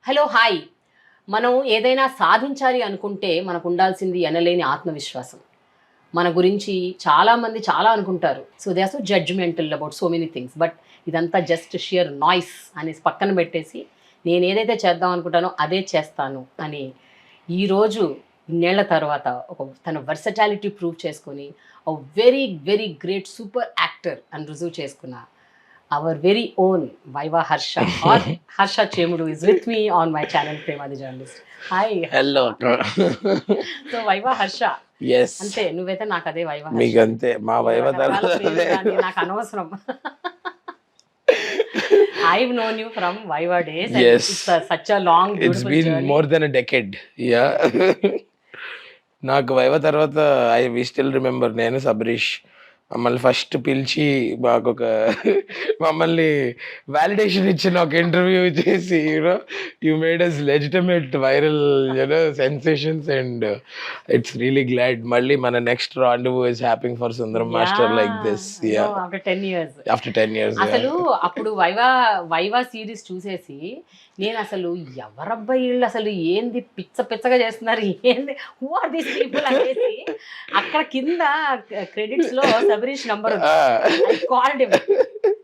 Hello hi. మనం ఏదైనా సాధించాలి అనుకుంటే మనకు ఉండాల్సింది ఎనలేని ఆత్మవిశ్వాసం. మన గురించి చాలామంది చాలా అనుకుంటారు. So they are so judgmental about so many things. But ఇదంతా జస్ట్ షియర్ నాయిస్ అనేసి పక్కన పెట్టేసి నేను ఏదైతే చేద్దాం అనుకుంటానో అదే చేస్తాను అని ఈరోజు ఇన్నేళ్ల తర్వాత తన వర్సటాలిటీ ప్రూవ్ చేసుకొని very very great super actor అని రుజువు చేసుకున్న our very own Viva Harsha or Harsha Chemudu is with me on my channel Prema The Journalist. Hi. Hello. So Viva Harsha. Yes. Ante nuvete నాకు అదే Viva Harsha. మీకు అంతే మా Viva నాకు అనవసరం. I've known you from Viva days and yes. It's such a long beautiful journey. It's been more than a decade. Yeah. నాకు Viva తర్వాత we still remember నేను సబరీష్ మమ్మల్ని ఫస్ట్ పిలిచి మాకు మమ్మల్ని వాలిడేషన్ ఇచ్చిన ఒక ఇంటర్వ్యూ చేసి you made us legitimate viral sensations and it's really glad మళ్ళీ మన next rendezvous is happening for Sundaram master like this after 10 years అసలు అప్పుడు వైవా సిరీస్ చూసేసి నేను అసలు ఎవరబ్బాయి వీళ్ళు అసలు ఏంది పిచ్చగా చేస్తున్నారు ఏంది హూ ఆర్ దీస్ పీపుల్ అనేసి అక్కడ కింద క్రెడిట్స్ లో Sabarish number called him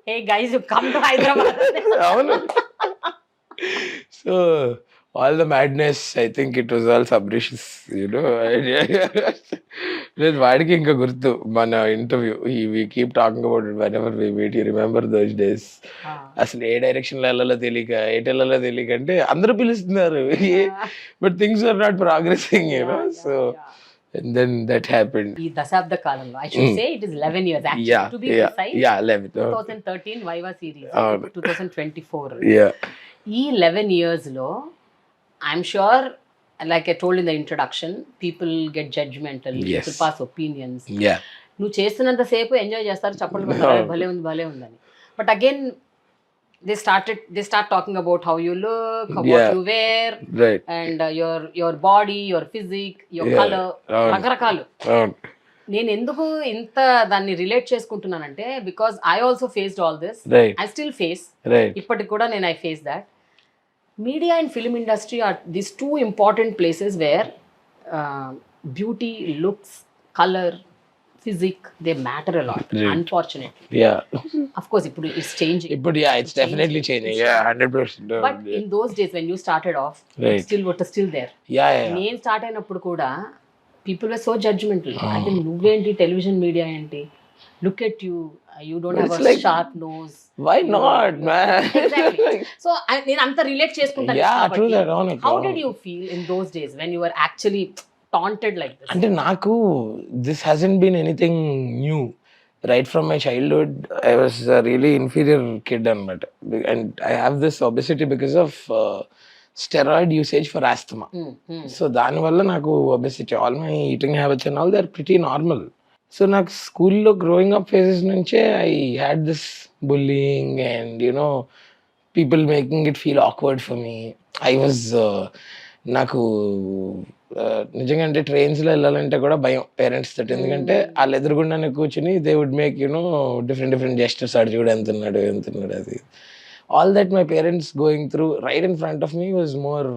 hey guys come to Hyderabad. అవును. So all the madness, I think it was all Sabrish's, లేదు వాడికి ఇంకా గుర్తు మన interview we keep talking about it whenever we meet. You remember those days? అసలు ఏ direction లో వెళ్ళాలో తెలియక ఎటు వెళ్ళాలో తెలియక అంటే అందరూ పిలుస్తున్నారు but things are not progressing so and then that happened. ఈ దశాబ్ద కాలంలో I should say it is 11 years actually to be precise. 11 2013 Viva Series 2024. ఈ 11 years లో I'm sure, like I told in the introduction, people get judgmental, people pass opinions. నువ్వు చేస్తున్నంత సేపు enjoy చేస్తారు, చప్పట్లు కొడతారు, భలే ఉందని. But again they start talking about how you look, what you wear, and your body, your physique, your color, రకరకాలు. నేను ఎందుకు ఇంత దాన్ని రిలేట్ చేసుకుంటున్నానంటే because I also faced all this, I still face, ఇప్పటికి కూడా నేను I face that. Media and film industry are these two important places where beauty, looks, color, physique, they matter a lot. Unfortunately. Of course, it's changing. It's definitely changing. 100%. But in those days when you started off, what was still there. నేను start అయినప్పుడు కూడా people were so judgmental. I think నువ్వేంటి television media ఏంటి, look at you, you don't have a sharp nose. Why not, man? Exactly. So నేను అంత relate చేసుకుంటాను. True that. How did you feel in those days when you were actually taunted like this? అంటే నాకు this hasn't been anything new. Right from my childhood, I was a really inferior kid anamata, and I have this obesity because of steroid usage for asthma. So దాని వల్ల నాకు obesity, all my eating habits and all, they are pretty normal. So నాకు స్కూల్లో growing up phases నుంచే I had this bullying and people making it feel awkward for me. I was నాకు నిజంగా అంటే ట్రైన్స్లో వెళ్ళాలంటే కూడా భయం పేరెంట్స్ తోటి, ఎందుకంటే వాళ్ళు ఎదురుగుండానే కూర్చుని they would make different gestures, ఆడు చూడు ఎంతున్నాడు అది. All that my parents going through right in front of me was more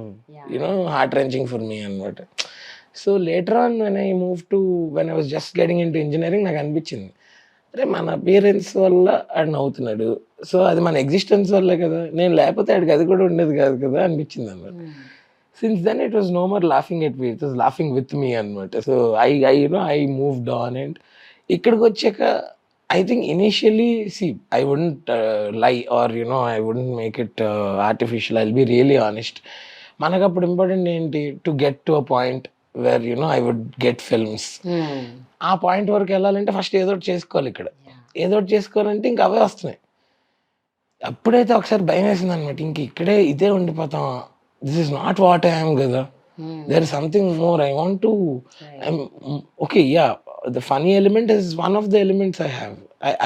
heart wrenching for me అన్నమాట. So later on when I was just getting into engineering, నాకు అనిపించింది అరే మన parents వల్ల ఆడు నవ్వుతున్నాడు, సో అది మన ఎగ్జిస్టెన్స్ వల్లే కదా, నేను లేకపోతే ఆడికి అది కూడా ఉండేది కాదు కదా అనిపించింది అనమాట. Since then it was no more laughing at me, it was laughing with me అనమాట. So I moved on. And ఇక్కడికి వచ్చాక I think initially, I wouldn't lie or I wouldn't make it artificial. I'll be really honest. మనకు అప్పుడు important ఏంటి, to get to a point where I would get films. ఆ point వరకు వెళ్ళాలంటే first ఏదో ఒకటి చేసుకోవాలి. ఇక్కడ ఏదో ఒకటి చేసుకోవాలంటే ఇంక అవే వస్తున్నాయి. అప్పుడైతే ఒకసారి భయం వేసింది అనమాట, ఇంక ఇక్కడే ఇదే ఉండిపోతాం, this is not what I am కదా, there is something more, I want to okay the funny element is one of the elements I have.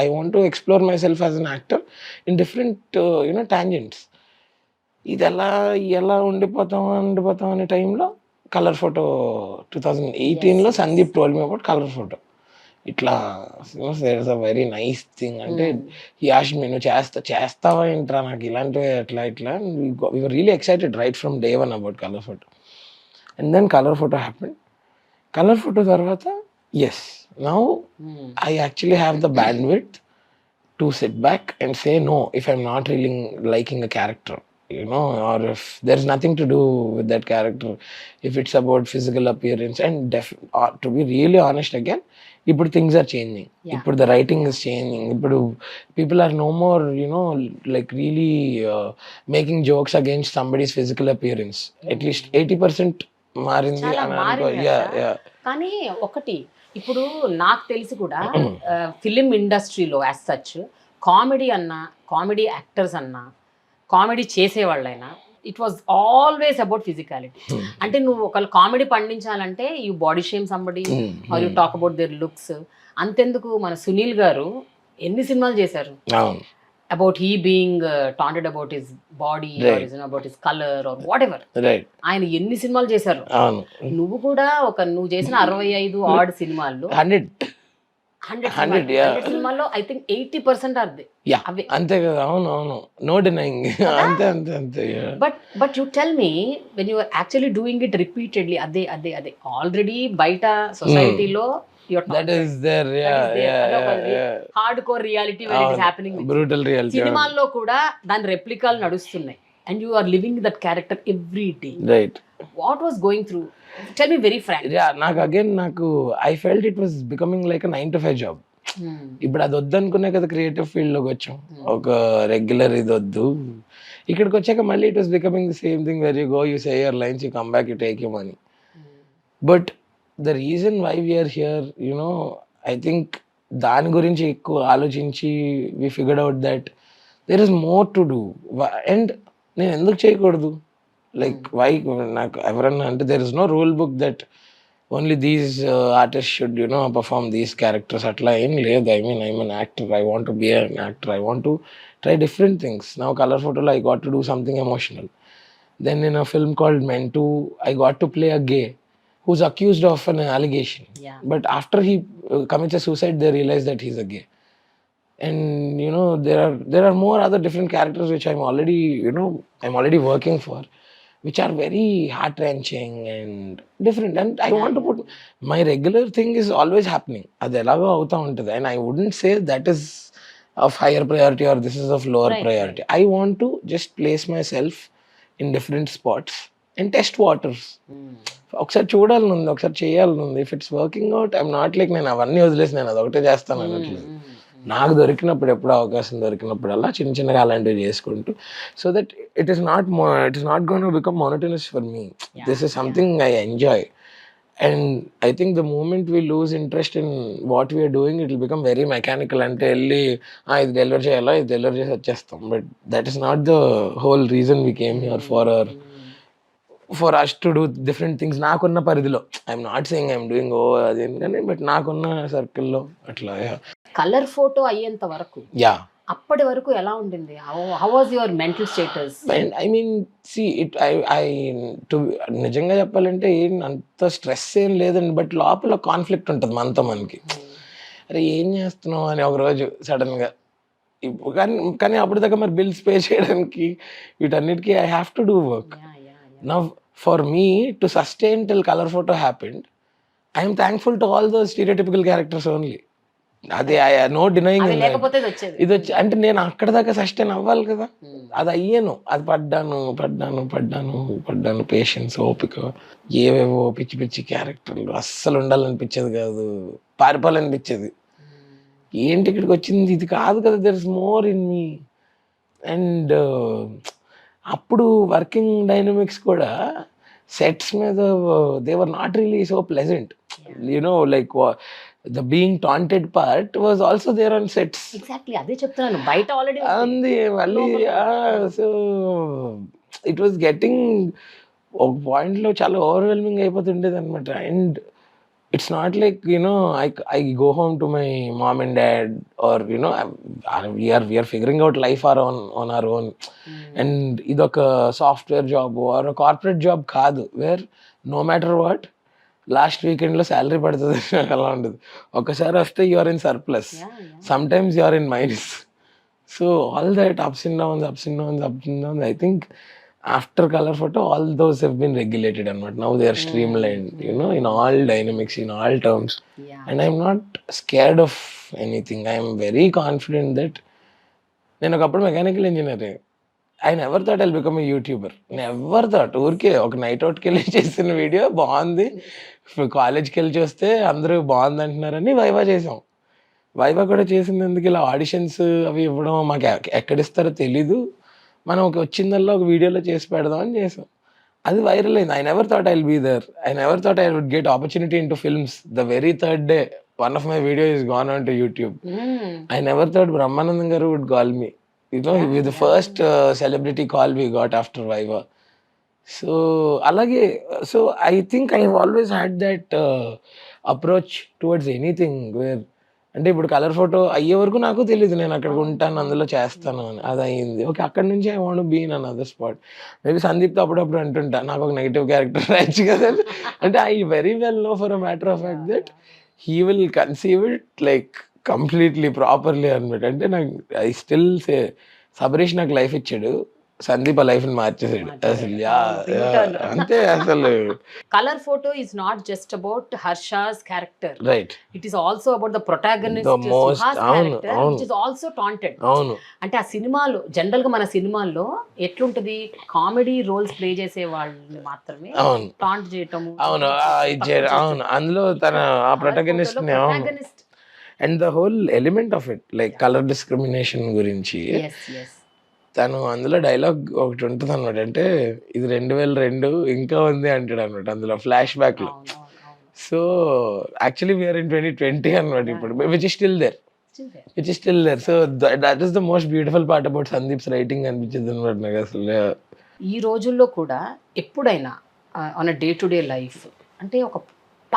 I want to explore myself as an actor in different tangents. ఇది ఎలా ఉండిపోతాం అనే టైంలో colour photo 2018లో Sandeep told me about colour photo. ఇట్లా there is a very nice thing అంటే ఈ ash మీ నువ్వు చేస్తావా ఏంట్రా నాకు ఇలాంటివి ఇట్లా we were really excited right from day one about colour photo. And then colour photo happen. Colour photo తర్వాత as now I actually have the bandwidth to sit back and say no if I'm not really liking a character, you know, or if there's nothing to do with that character, if it's about physical appearance. And to be really honest again, ఇప్పుడు things are changing. ఇప్పుడు the writing is changing. ఇప్పుడు people are no more, you know, like really making jokes against somebody's physical appearance. At least 80% మారింది అని అనుకో. కానీ ఒకటి ఇప్పుడు నాకు తెలిసి కూడా ఫిలిం ఇండస్ట్రీలో యాజ్ సచ్ కామెడీ అన్నా, కామెడీ యాక్టర్స్ అన్నా, కామెడీ చేసేవాళ్ళైనా it was always about physicality. అంటే నువ్వు ఒకళ్ళు కామెడీ పండించాలంటే you body shame somebody or you talk about their looks. అంతెందుకు మన సునీల్ గారు ఎన్ని సినిమాలు చేశారు about he being taunted about his body, or about his color or whatever. ఆయన ఎన్ని సినిమాలు చేశారు. నువ్వు కూడా నువ్వు చేసిన 65 ఆడ్ సినిమాల్లో 100 సినిమాల్లో ఐ థింక్ 80% ఆర్ దే అవే. అంతే కదా. అవును నో డినైయింగ్. అంతే but you tell me when you are actually doing it repeatedly అదే ఆల్రెడీ బయట సొసైటీలో that is there. hardcore reality where it is happening, brutal reality. సినిమాల్లో కూడా దాని రెప్లికాలు నడుస్తున్నాయి and you are living that character every day, right? What was going through? Tell me very frankly. నాకు I felt it was becoming like a 9 to 5 job. ఇప్పుడు అది వద్దనుకునే కదా creative field లోకి వచ్చాం. ఒక రెగ్యులర్ ఇది వద్దు. ఇక్కడికి వచ్చాక మళ్ళీ it was becoming the same thing where you go, you say your lines, you come back, you take you money. But the reason why we are here, you know, I think దాని గురించి ఎక్కువ ఆలోచించి we figured out that there is more to do. And నేను ఎందుకు చేయకూడదు? Like why నాకు ఎవరన్నా అంటే there is no rule book that only these artists should, you know, perform these characters. అట్లా ఏం లేదు. I mean, I'm an actor. I want to be an actor. I want to try different things. Now color photo I got to do something emotional. Then in a film called Mentu, I got to play a gay who's accused of an allegation. But after he commits a suicide, they realize that he's a gay. And you know, there are more other different characters which I'm already working for, which are very heart wrenching and different. And I want to put my regular thing is always happening. Adi elago avuta untadi, and I wouldn't say that is of higher priority or this is of lower priority. I want to just place myself in different spots and test waters. ఒకసారి చూడాలని ఉంది, ఒకసారి చేయాలని ఉంది. If it's working out, I'm not like నేను అవన్నీ వదిలేసి నేను అదొకటే చేస్తాను అనట్లేదు. నాకు దొరికినప్పుడు, ఎప్పుడు అవకాశం దొరికినప్పుడు అలా చిన్నగా అలాంటివి చేసుకుంటూ, so that it is not going to become monotonous for me. This is something I enjoy. And I think the moment we lose interest in what we are doing, it will become very mechanical. అంటే వెళ్ళి ఇది deliver చేయాలా, ఇది deliver చేసి వచ్చేస్తాం. But that is not the whole reason we came here for us to do different things. నాకున్న పరిధిలో, I'm not saying I'm doing అదేంటని, but నాకున్న సర్కిల్లో అట్లా. కలర్ ఫోటో అయ్యేంత వరకు, అప్పటి వరకు ఎలా ఉండింది? How was your mental status? I mean see it I నిజంగా చెప్పాలంటే అంత స్ట్రెస్ ఏం లేదండి. బట్ లోపల కాన్ఫ్లిక్ట్ ఉంటుంది మనకి. అరే ఏం చేస్తున్నావు అని ఒకరోజు సడన్గా. కానీ అప్పుడు దాకా మరి బిల్స్ పే చేయడానికి వీటన్నిటికీ I have to do work. Now, for me to sustain till color photo happened, I am thankful to all the stereotypical characters only. అది నో డినైయింగ్. ఇది వచ్చి అంటే నేను అక్కడ దాకా సస్టైన్ అవ్వాలి కదా, అది అయ్యాను. అది పడ్డాను పేషెన్స్, ఓపిక, ఏవేవో పిచ్చి క్యారెక్టర్లు అస్సలు ఉండాలనిపించేది కాదు, పారిపోవాలనిపించేది. ఏంటి ఇక్కడికి వచ్చింది, ఇది కాదు కదా, there is more in me. And అప్పుడు వర్కింగ్ డైనమిక్స్ కూడా సెట్స్ మీద they were not really so pleasant. You know like the being tainted part was also there on sets. Exactly అదే చెప్తున్నాను, బయట ఆల్రెడీ ఉంది మళ్ళీ. సో ఇట్ వాజ్ గెటింగ్ ఒక పాయింట్లో చాలా ఓవర్వెల్మింగ్ అయిపోతుండేది అనమాట. And it's not like, you know, I go home to my mom and dad, or you know, we are figuring out life on our own. And idoka software job or a corporate job kaadu, where no matter what, last వీకెండ్లో salary పడుతుంది నాకు అలా ఉండదు. ఒకసారి వస్తే you are in surplus, sometimes you are in minus. So all that ups and downs, I think after color photo all those have been regulated and now they are streamlined, in all dynamics, in all terms. And I'm not scared of anything. I am very confident that నేను ఒకప్పుడు mechanical engineer. I never thought I'll become a YouTuber. Never thought. ఊరికే ఒక night అవుట్కి వెళ్ళి చేసిన video బాగుంది, కాలేజ్కి వెళ్ళి చూస్తే అందరూ బాగుంది అంటున్నారని వైవా చేసాం. వైవా కూడా చేసింది ఎందుకు, ఇలా ఆడిషన్స్ అవి ఇవ్వడం, మాకు ఎక్కడిస్తారో తెలీదు, మనం ఒక వచ్చిందల్లా ఒక వీడియోలో చేసి పెడదాం అని చేసాం. అది వైరల్ అయింది. I never thought I'll be there. I never thought I would get opportunity in to films. The very third day one of my videos is gone on to YouTube. I never thought Brahmanandam garu would call me. With the first celebrity call we got after Viva. So alage, so I think I have always had that approach towards anything where, అంటే ఇప్పుడు colour photo అయ్యే వరకు నాకు తెలియదు నేను అక్కడ ఉంటాను అందులో చేస్తాను అని. అది అయింది. ఓకే, అక్కడ నుంచి I want be in another spot. Maybe సందీప్తో అప్పుడప్పుడు అంటుంటా నాకు ఒక నెగిటివ్ క్యారెక్టర్ రాయచ్చు కదా అంటే I very well know for a matter of fact that he will conceive it like completely properly అనమాట. అంటే నాకు ఐ స్టిల్ సే సబరీష్ నాకు లైఫ్ ఇచ్చాడు, సందీప్ ఆ లైఫ్ ని మార్చేసాడు అసలు. అంతే అసలు. Colour photo is not just about Harsha's character, right, it is also about the protagonist Suhas character which is also టాంటెడ్. అవును. అంటే ఆ సినిమాలో జనరల్ గా మన సినిమాల్లో ఎట్లుంటది, కామెడీ రోల్స్ ప్లే చేసే వాళ్ళని మాత్రమే టాంట్ చేయటం. అవును, అవును, అందులో తన ఆ protagonist and the whole element of it like colour discrimination గురించి తను అందులో డైలాగ్ ఒకటి ఉంటుంది అనమాట. అంటే ఇది 2002 ఇంకా ఉంది అంటాడు అనమాట అందులో ఫ్లాష్ బ్యాక్ లో. సో యాక్చువల్లీ వీఆర్ ఇన్ 2020 అనమాట ఇప్పుడు, which is still there. So that is the most beautiful part about Sandeep's writing అనిపించింది అనమాట నాకు అసలు. ఈ రోజుల్లో కూడా ఎప్పుడైనా on a day to day life అంటే ఒక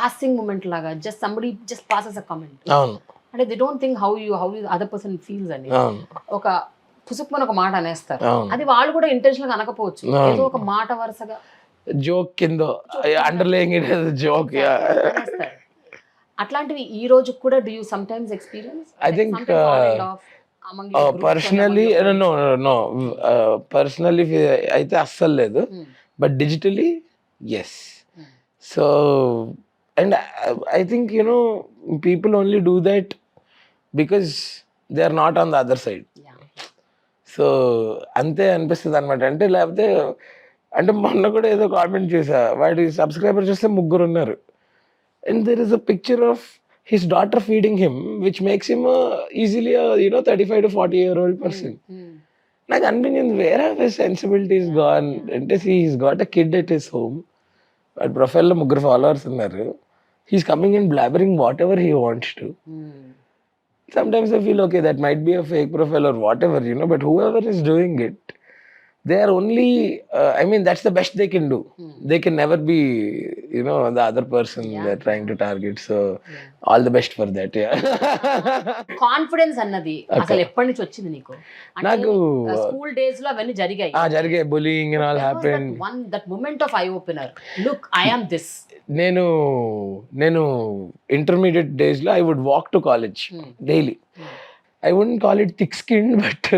పాసింగ్ మూమెంట్ లాగా just somebody just passes a comment, అవును, అంటే they don't think how other person feels అని ఒక పుసుకుమని ఒక మాట అనేస్తారు. అది వాళ్ళు కూడా ఇంటెన్షనల్ గా అనకపోవచ్చు, ఏదో ఒక మాట వరుసగా జోక్ కింద అండర్లయింగ్ ఇట్ యాస్ జోక్. అట్లాంటివి ఈ రోజు కూడా do you sometimes experience? I think personally no personally అయితే అస్సలు లేదు, but digitally yes. So and I think people only do that because they are not on the other side. So అంతే అనిపిస్తుంది అనమాట. అంటే లేకపోతే అంటే మొన్న కూడా ఏదో కామెంట్ చూసా, వాడి సబ్స్క్రైబర్ చూస్తే 3 ఉన్నారు, and there is a picture of his daughter feeding him which makes him easily 35 to 40 year old person. నాకు అనిపించింది where are his sensibilities gone. అంటే he's got a kid at his home, వాడి ప్రొఫైల్లో 3 followers ఉన్నారు, he's coming and blabbering whatever he wants to. Sometimes I feel okay, that might be a fake profile or whatever, but whoever is doing it, they are only I mean that's the best they can do. They can never be the other person they're trying to target. So all the best for that. Confidence అన్నది అసలు ఎప్పటి నుంచి వచ్చింది నీకు? నాకు school days లో అవన్నీ జరిగాయి, bullying and all happened. That moment of eye opener, look I am this. నేను ఇంటర్మీడియట్ డేస్ లో I would walk to college daily. I wouldn't call it thick skin, but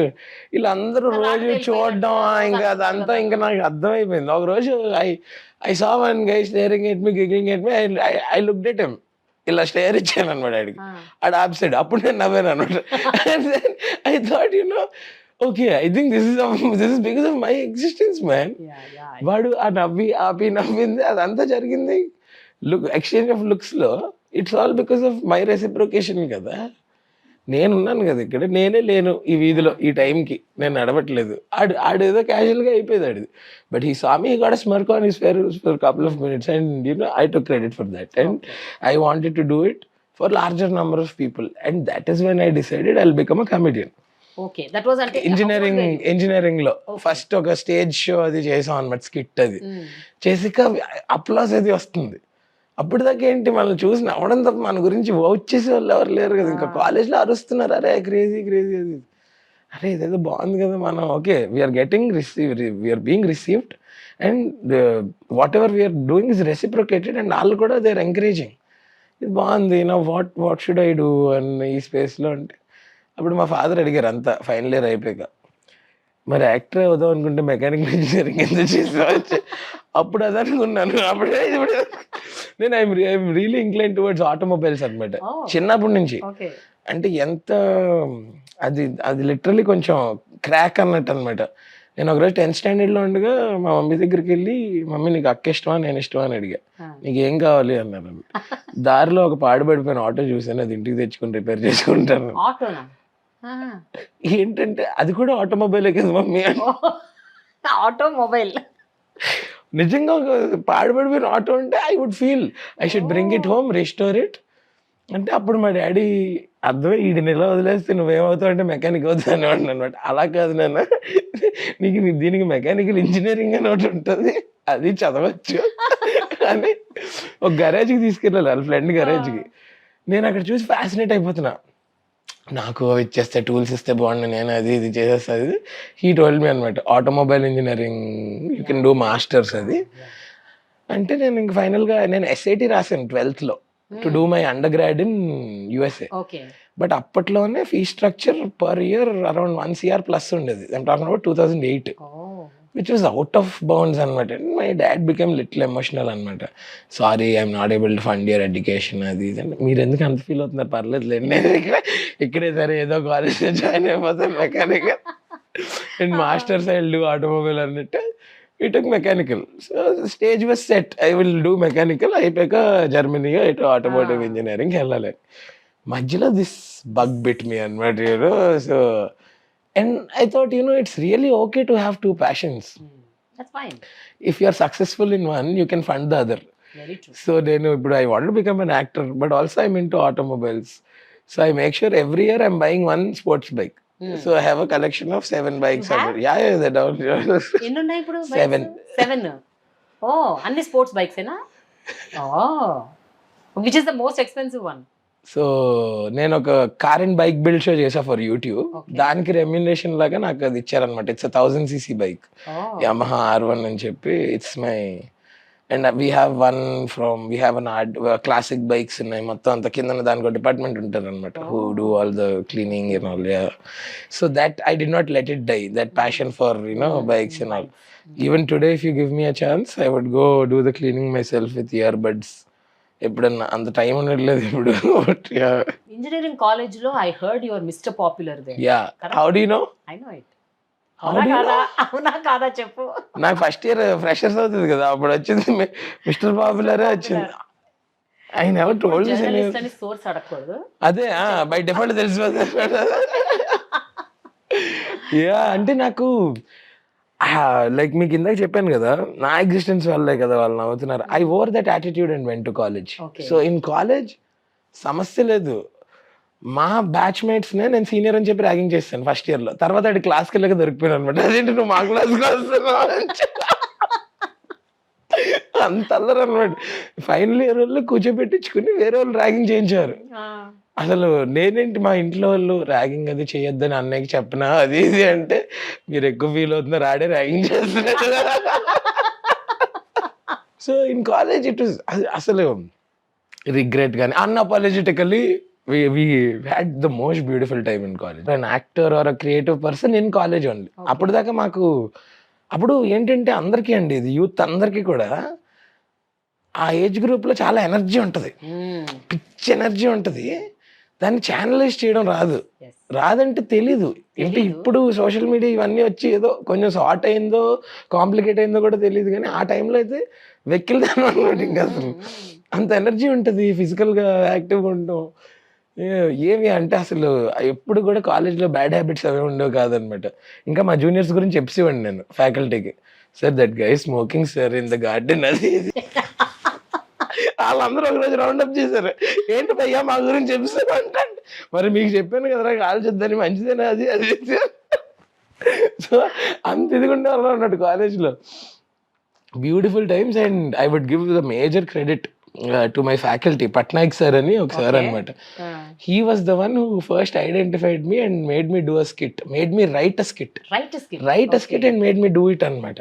ఇలా అందరూ రోజు చూడడం ఇంకా అదంతా ఇంకా నాకు అర్థమైపోయింది. ఒక రోజు I saw one guy steering at me, giggling at me, I looked at him, ఇలా స్టేర్ ఇచ్చాను అనమాట ఆడికి, ఆడు ఆబ్సెడ్. అప్పుడు నేను నవ్వాను అనమాట. I thought okay, I think this is because of my existence man. వాడు ఆ నవ్వింది అదంతా జరిగింది ఎక్స్చేంజ్ ఆఫ్ లుక్స్ లో. It's all because of my reciprocation కదా. నేనున్నాను కదా ఇక్కడ, నేనే లేను ఈ వీధిలో ఈ టైంకి, నేను నడవట్లేదు. ఆడేదో క్యాజువల్గా అయిపోయింది ఆడిది. But he saw me, he got a smirk on his face for couple of minutes and I took credit for that and I wanted to do it for larger number of people and that is when I decided I will become a comedian. Engineering లో first ఒక stage show అది చేసాం అనమాట, skit అది చేసాక applause అది వస్తుంది. అప్పుడు దాకా ఏంటి మనం చూసి నవ్వడం తప్ప మన గురించి వౌచ్ చేసే వాళ్ళు ఎవరు లేరు కదా. ఇంకా కాలేజ్లో అరుస్తున్నారు, అరే క్రేజీ అది, అరే ఇదేదో బాగుంది కదా మనం, okay we're getting we're being received and whatever we're doing is reciprocated and వాళ్ళు కూడా దే ఆర్ ఎంకరేజింగ్. ఇది బాగుంది, వాట్ షుడ్ ఐ డూ అని ఈ స్పేస్లో అంటే అప్పుడు మా ఫాదర్ అడిగారు అంతా ఫైనల్ ఇయర్ అయిపోయాక, మరి యాక్టర్ అవుదాం అనుకుంటే మెకానికల్ ఇంజనీరింగ్ ఎందుకు చేసావచ్చు? అప్పుడు అది అనుకున్నాను. అప్పుడే ఇప్పుడు నేను I'm really incline towards automobiles అనమాట చిన్నప్పటి నుంచి. అంటే ఎంత అది లిటరలీ కొంచెం క్రాక్ అన్నట్టు అనమాట. నేను ఒకరోజు 10th స్టాండర్డ్లో ఉండగా మా మమ్మీ దగ్గరికి వెళ్ళి, మమ్మీ నీకు అక్క ఇష్టమా నేను ఇష్టమా అని అడిగా. నీకు ఏం కావాలి అన్నాను. దారిలో ఒక పాడుపడిపోయిన ఆటో చూసాను, అది ఇంటికి తెచ్చుకుని రిపేర్ చేసుకుంటాను. ఏంటంటే అది కూడా ఆటోమొబైలే కదా మమ్మీ. ఆటోమొబైల్ నిజంగా ఒక పాడుపడిపోయిన ఆటో అంటే I would feel I should bring it home, restore it అంటే. అప్పుడు మా డాడీ అర్థమే, వీడి నెల వదిలేస్తే నువ్వేమవుతావు అంటే మెకానిక్ అవుతావు అనేవాడు అనమాట. అలా కాదు నాన్న, దీనికి మెకానికల్ ఇంజనీరింగ్ అని ఒకటి ఉంటుంది, అది చదవచ్చు అని ఒక గరాజ్కి తీసుకెళ్ళాలి, వాళ్ళ ఫ్రెండ్ గరాజ్కి. నేను అక్కడ చూసి ఫ్యాసినేట్ అయిపోతున్నా. నాకు ఇచ్చేస్తే టూల్స్ ఇస్తే బాగుండు, నేను అది ఇది చేసేస్తుంది. హీ టోల్డ్ మీ అనమాట, automobile engineering you can do masters అది అంటే. నేను ఇంక ఫైనల్గా నేను SAT రాశాను 12th లో to do my undergrad in USA. But అప్పట్లోనే fee structure per year around 1 CR plus ఉండేది. I'm talking about 2008, which was out of bounds అనమాట. My dad become little emotional అనమాట. Sorry I'm not able to fund your education అది ఇది అంటే. మీరు ఎందుకు అంత ఫీల్ అవుతున్నారు, పర్లేదు లేండి, నేను ఇక్కడే సరే ఏదో కాలేజ్లో జాయిన్ అయిపోతాను mechanical and masters I will do automobile అన్నట్టు. We took mechanical. So the stage was set. I will do mechanical. అయిపోయాక జర్మనీగా ఇటు ఆటోమోటివ్ ఇంజనీరింగ్ వెళ్ళాలి. మధ్యలో దిస్ బగ్ బిట్ మీ అనమాట. So and I thought it's really okay to have 2 passions. If you are successful in one, you can fund the other. So నేను ఇప్పుడు I want to become an actor, but also I'm into automobiles. So I make sure every year I'm buying one sports bike. So I have a collection of 7 bikes. Yeah, that all. ఎన్ని ఉన్నాయి ఇప్పుడు? 7. అన్ని sports bikes ఏనా? Which is the most expensive one? So నేను ఒక car and bike build show చేసా for YouTube. దానికి remuneration లాగా నాకు అది ఇచ్చారనమాట. It's 1000cc bike, Yamaha R1 అని చెప్పి. It's my and we have an classic bikes ఉన్నాయి మొత్తం అంత. కింద దానికి ఒక డిపార్ట్మెంట్ ఉంటుంది అనమాట, who do all the cleaning and all. So that I did not let it die, that passion for bikes and all. Even today if you give me a chance I would go do the cleaning myself with earbuds. ఎప్పుడన్నా అంత time ఉండట్లేదు ఇప్పుడు. Engineering college లో I heard you are mister popular there. Ya, how do you know? I know it. అవునా కాదా చెప్పు. నాకు first year freshers అవుతుంది కదా, అప్పుడు వచ్చింది మిస్టర్ పాపులరే వచ్చింది. ఐ నెవర్ టోల్డ్ దిస్ అని సోర్స్ అడగకూడదు. అదే బై డిఫాల్ట్ తెలిసిపోతుంది. యా, అంటే నాకు లైక్ మీకు ఇందాక చెప్పాను కదా, నా ఎగ్జిస్టెన్స్ వల్లే కదా వాళ్ళు నవ్వుతున్నారు. I wore that attitude and went to college. So in college సమస్య లేదు. మా బ్యాచ్మేట్స్ నేను సీనియర్ అని చెప్పి ర్యాగింగ్ చేస్తాను ఫస్ట్ ఇయర్ లో. తర్వాత అది క్లాస్కి వెళ్ళక దొరికిపోయాను అనమాట. అదేంటి నువ్వు మా క్లాస్కి వస్తున్నావు అంత అల్లరు అనమాట. ఫైనల్ ఇయర్ వాళ్ళు కూర్చోబెట్టించుకుని వేరే వాళ్ళు ర్యాగింగ్ చేయించారు. అసలు నేనేంటి, మా ఇంట్లో వాళ్ళు ర్యాగింగ్ అది చేయొద్దని అన్నయ్యకి చెప్పినా అది ఇది అంటే, మీరు ఎక్కువ ఫీల్ అవుతున్నారు, ఆడే ర్యాగింగ్ చేస్తున్నారు. So in college it was అసలు రిగ్రెట్ కానీ అన్అపాలజెటికలీ we had the most beautiful time in college. An actor or a creative person in college only. అప్పుడు దాకా మాకు అప్పుడు ఏంటంటే అందరికీ అండి, ఇది యూత్ అందరికీ కూడా ఆ ఏజ్ గ్రూప్లో చాలా ఎనర్జీ ఉంటుంది, పిచ్ ఎనర్జీ ఉంటుంది. దాన్ని ఛానలైజ్ చేయడం రాదంటే తెలీదు. ఏంటి ఇప్పుడు సోషల్ మీడియా ఇవన్నీ వచ్చి ఏదో కొంచెం షార్ట్ అయిందో కాంప్లికేట్ అయిందో కూడా తెలియదు, కానీ ఆ టైంలో అయితే వెక్కిల్దాను అనమాట. ఇంకా అసలు అంత ఎనర్జీ ఉంటుంది, ఫిజికల్గా యాక్టివ్గా ఉంటాం. ఏమి అంటే అసలు ఎప్పుడు కూడా కాలేజ్లో బ్యాడ్ హ్యాబిట్స్ అవి ఉండేవి కాదనమాట. ఇంకా మా జూనియర్స్ గురించి చెప్పేవాడిని నేను ఫ్యాకల్టీకి, sir that guy smoking sir in the garden అది ఇది. వాళ్ళందరూ ఒకరోజు రౌండప్ చేశారు, ఏంటి భయ్యా మా గురించి చెప్పారు అంటే, మరి మీకు చెప్పాను కదరా కాల్చొద్దని, మంచిదేనా అది అది. సో అంత ఇదిగుండే వాళ్ళు అన్నట్టు కాలేజ్లో. Beautiful times. And I would give the major credit to my faculty, Patnaik sir అని ఒక సార్ అనమాట. He was the one who first identified me and made me do a skit, made me write a skit and made me do it అనమాట.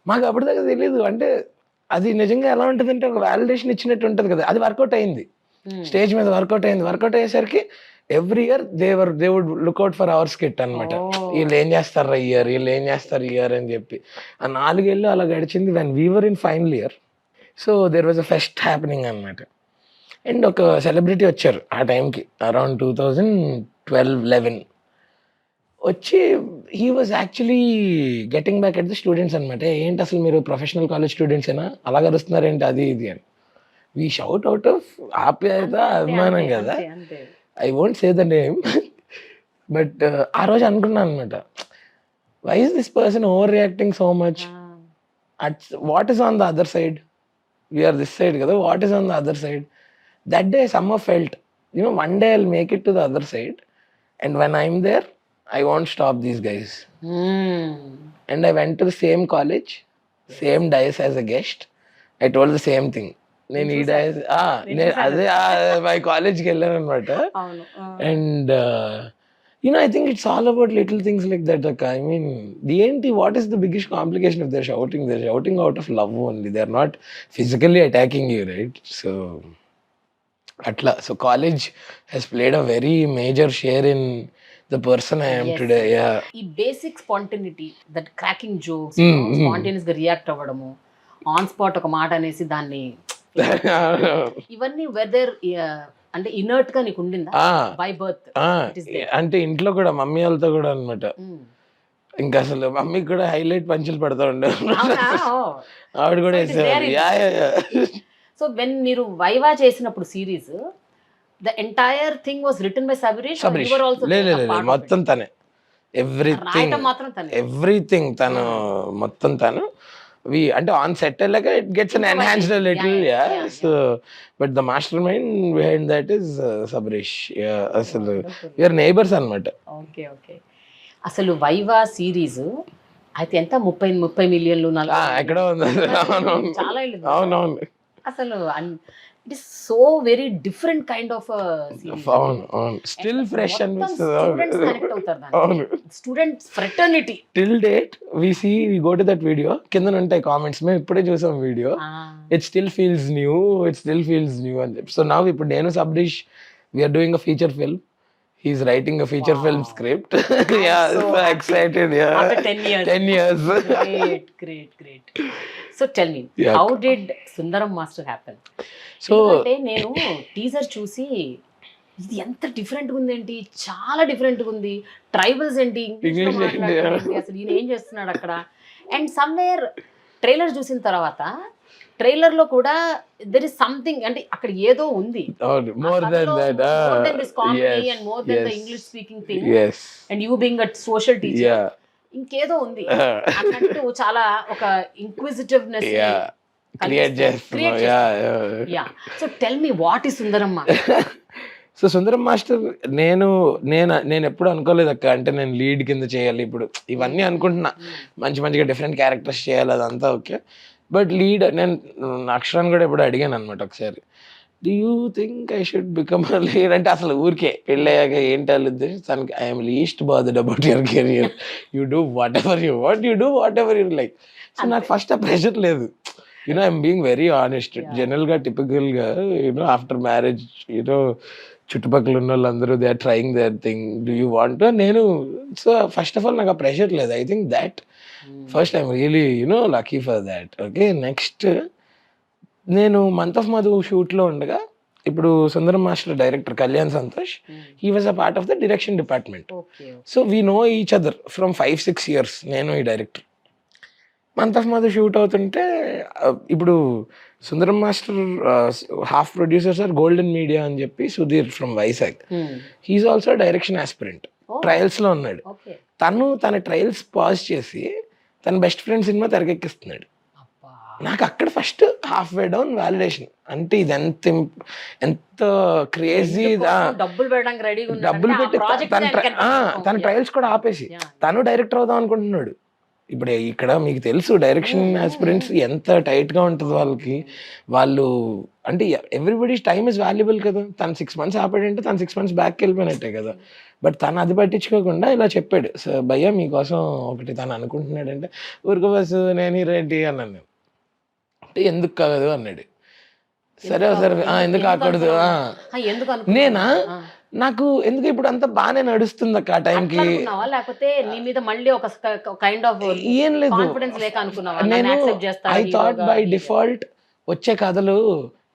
మాకు అప్పటిదాకా తెలియదు. అంటే అది నిజంగా ఎలా ఉంటుందంటే ఒక వ్యాలిడేషన్ ఇచ్చినట్టు ఉంటుంది కదా, అది వర్కౌట్ అయింది. స్టేజ్ మీద వర్కౌట్ అయింది. వర్కౌట్ అయ్యేసరికి every year they would look out for our skit అనమాట. వీళ్ళు ఏం చేస్తారు ఇయర్, వీళ్ళు ఏం చేస్తారు ఇయర్ అని చెప్పి. ఆ 4 ఏళ్ళు అలా గడిచింది. When we were in final year, so there was a fest happening and. అండ్ ఒక సెలబ్రిటీ వచ్చారు ఆ టైంకి, అరౌండ్ 2012-11 వచ్చి he was actually getting back at the students అనమాట. ఏంటి అసలు మీరు ప్రొఫెషనల్ కాలేజ్ స్టూడెంట్సేనా, అలా కలుస్తున్నారేంటి, అది ఇది అని. వీ షౌట్ అవుట్ ఆఫ్ ఆప్యాయత, అభిమానం కదా. I won't say the name, but ఆ రోజు అనుకున్నాను అనమాట, why is this person overreacting so much, what is on the other side, we're this side కదా, what is on the other side. That day somehow felt, one day I'll make it to the other side, and when I'm there I won't stop these guys. And I went to the same college, same dais as a guest. I told the same thing. నేను ఈ dice అదే my కాలేజ్కి వెళ్ళాను అనమాట. And I think it's all about little things like that. I mean, what is the biggest complication if they're shouting out of love only. They're not physically attacking you, right? So college has played a very major share in the person I am today. Yeah. ఈ basic spontaneity, that cracking jokes, spontaneous గా react అవ్వడము, on spot ఒక మాట అనేసి దాన్ని ఇవన్నీ weather అంటే inert గా నీకు ఉండిందా బై బర్త్? అంటే ఇంట్లో కూడా మమ్మీ వాళ్ళతో కూడా అనమాట. ఇంకా అసలు మమ్మీకి కూడా హైలైట్ పంచులు పెడతా ఉండే, ఆవిడ కూడా వేసేవారు. సో వెన్ మీరు వైవా చేసినప్పుడు series, the entire thing was written by Sabareesh. మొత్తం తనే, ఎవ్రీథింగ్ తను, మొత్తం తను. అంటే ఆన్ సెట్ వెళ్ళాక it gets an enhanced little, so but the master mind behind that is Sabareesh. అసలు వీఆర్ నైబర్స్ అన్నమాట. Okay okay. అసలు వైవా సిరీస్ అయితే ఎంత 30 మిలియన్లు ఎక్కడ ఉంది, చాలా అవునవును. అసలు it is so very different kind of still fresh students fraternity till date. We go to that video, కింద ఉంటాయి కామెంట్స్, మేము ఇప్పుడే చూసాం video, it still feels new అని చెప్పి. సో నౌ ఇప్పుడు నేను Sabarish we are doing a feature film. He's writing a feature film script. So excited. Yeah. After 10 years. Great. So tell me, how did Sundaram Master happen? So నేను teaser చూసి ఇది ఎంత different ఉంది ఏంటి, చాలా డిఫరెంట్ ఉంది, ట్రైబల్స్ ఏంటి, ఇంగ్లీష్ అసలు ఈయన ఏం చేస్తున్నాడు అక్కడ. అండ్ సమ్వేర్ ట్రైలర్ చూసిన తర్వాత ట్రైలర్ లో కూడా దెర్ ఇస్ సంథింగ్, అంటే అక్కడ ఏదో ఉంది, more than this comedy and more than the English speaking thing, and you being a social teacher, ఇంకేదో ఉంది అన్నట్టు చాలా ఒక ఇంక్విజిటివ్నెస్ క్రియేట్ చేస్తున్నారు. So tell me, what is Sundaram master? So Sundaram master నేను ఎప్పుడు అనుకోలేదు అక్క, అంటే నేను లీడ్ కింద చేయాలి ఇప్పుడు, ఇవన్నీ అనుకుంటున్నా, మంచిగా డిఫరెంట్ క్యారెక్టర్స్ చేయాలి, అదంతా ఓకే. బట్ లీడ్, నేను అక్షరాన్ని కూడా ఎప్పుడు అడిగాను అనమాట ఒకసారి, do you think I should become a lead అంటే, అసలు ఊరికే పెళ్ళయ్యాక ఏంటి వాళ్ళ ఉద్దేశం, తనకి I'm least bothered about your career, you do whatever you want, you do whatever you like. So నాకు ఫస్ట్ ఆ ప్రెషర్ లేదు, ఐఎమ్ బీయింగ్ వెరీ ఆనెస్ట్. జనరల్గా టిపికల్గా ఆఫ్టర్ మ్యారేజ్ చుట్టుపక్కల ఉన్న వాళ్ళందరూ they are trying their thing, do you want, నేను. So first of all నాకు ఆ ప్రెషర్ లేదు. I think that first I'm really lucky for that. Okay, next నేను మంత్ ఆఫ్ మధు షూట్లో ఉండగా, ఇప్పుడు Sundaram master director Kalyan Santosh, he was a part of the direction department. So we know each other from 5-6 years. నేను ఈ director month of Madhu shoot అవుతుంటే, ఇప్పుడు Sundaram master half producers are Golden Media అని చెప్పి Sudheer from Vizag, he's also direction aspirant, ట్రయల్స్లో ఉన్నాడు. తన trials pause చేసి తన బెస్ట్ ఫ్రెండ్ సినిమా తెరకెక్కిస్తున్నాడు. నాకు అక్కడ ఫస్ట్ హాఫ్ వే డౌన్ వాలిడేషన్, అంటే ఇది ఎంత క్రేజీ, డబ్బులు పెట్టి తన ట్రయల్స్ కూడా ఆపేసి తను డైరెక్టర్ అవుదాం అనుకుంటున్నాడు. ఇప్పుడు ఇక్కడ మీకు తెలుసు డైరెక్షన్ ఆస్పిరెంట్స్ ఎంత టైట్గా ఉంటుంది వాళ్ళకి. వాళ్ళు అంటే ఎవ్రీబడీస్ టైమ్ ఇస్ వాల్యుబుల్ కదా. తను 6 months ఆపాడంటే తను 6 months బ్యాక్కి వెళ్ళిపోయినట్టే కదా. బట్ తను అది పట్టించుకోకుండా ఇలా చెప్పాడు, సో భయ్యా మీకోసం ఒకటి తను అనుకుంటున్నాడంటే ఊరుకో బస్సు నేను రెడ్డి అన్నాను నేను. అంటే ఎందుకు కాదు అన్నాడు. సరే సరే ఎందుకు కాకూడదు నేనా, నాకు ఎందుకు ఇప్పుడు అంతా బాగానే నడుస్తుంది అక్క ఆ టైంకి. లేకపోతే నీ మీద మళ్ళీ ఒక కైండ్ ఆఫ్ ఏం లేదు, నేను ఐ థాట్ బై డిఫాల్ట్ వచ్చే కథలు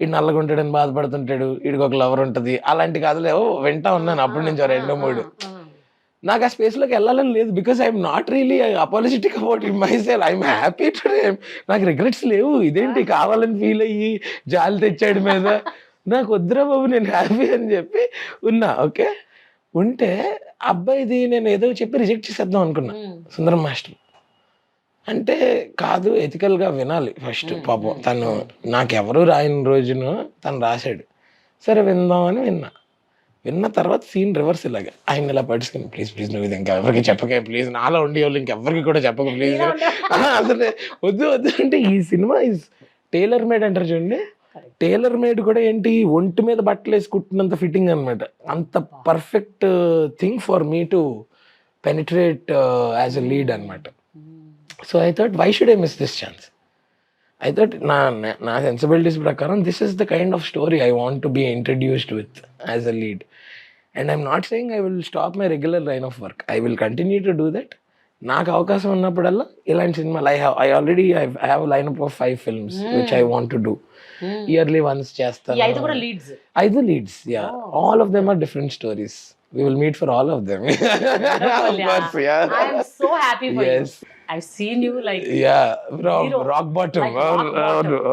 ఇడు నల్లగుంటాడని బాధపడుతుంటాడు, ఇడికి ఒక లవర్ ఉంటుంది, అలాంటి కథలు ఏవో వింటా ఉన్నాను అప్పటి నుంచి 2-3. నాకు ఆ స్పేస్లోకి వెళ్ళాలని లేదు, because I'm not really apologetic about it my self. I'm happy to, నాకు రిగ్రెట్స్ లేవు. ఇదేంటి కావాలని ఫీల్ అయ్యి జాలి తెచ్చాడు మీద, నాకు వద్దురా బాబు నేను హ్యాపీ అని చెప్పి ఉన్నా. ఓకే ఉంటే అబ్బాయిది నేను ఏదో చెప్పి రిజెక్ట్ చేసేద్దాం అనుకున్నా. సుందరం మాస్టర్ అంటే కాదు, ఎథికల్గా వినాలి ఫస్ట్. పాపం తను నాకెవరు రాయని రోజును తను రాశాడు, సరే విందామని విన్న తర్వాత సీన్ రివర్స్ ఇలాగా ఆయన ఇలా పడుచుకుని ప్లీజ్ ప్లీజ్ నువ్వు ఇది ఇంకెవరికి చెప్పకే ప్లీజ్, నాలో ఉండే వాళ్ళు ఇంకెవరికి కూడా చెప్పక ప్లీజ్, అసలు వద్దు వద్దు అంటే. ఈ సినిమా ఈజ్ టైలర్ మేడ్ అంటారు చూడండి, టైలర్ మేడ్ కూడా ఏంటి ఒంటి మీద బట్టలు వేసి కుట్టినంత ఫిట్టింగ్ అనమాట. అంత perfect thing for me to penetrate as a lead అనమాట. So I thought why should I miss this chance. I thought నా సెన్సిబిలిటీస్ ప్రకారం this is the kind of story I want to be introduced with as a lead. And I'm not saying I will stop my regular line of work, I will continue to do that. నాకు అవకాశం ఉన్నప్పుడల్లా ఇలాంటి సినిమాలు I already I have line up of 5 films which I want to do. Yearly once చేస్తాను. 5 leads, yeah. All of them are different stories. We will meet for all of them. Of course, yeah. I am so happy for you. I've seen you like from rock bottom.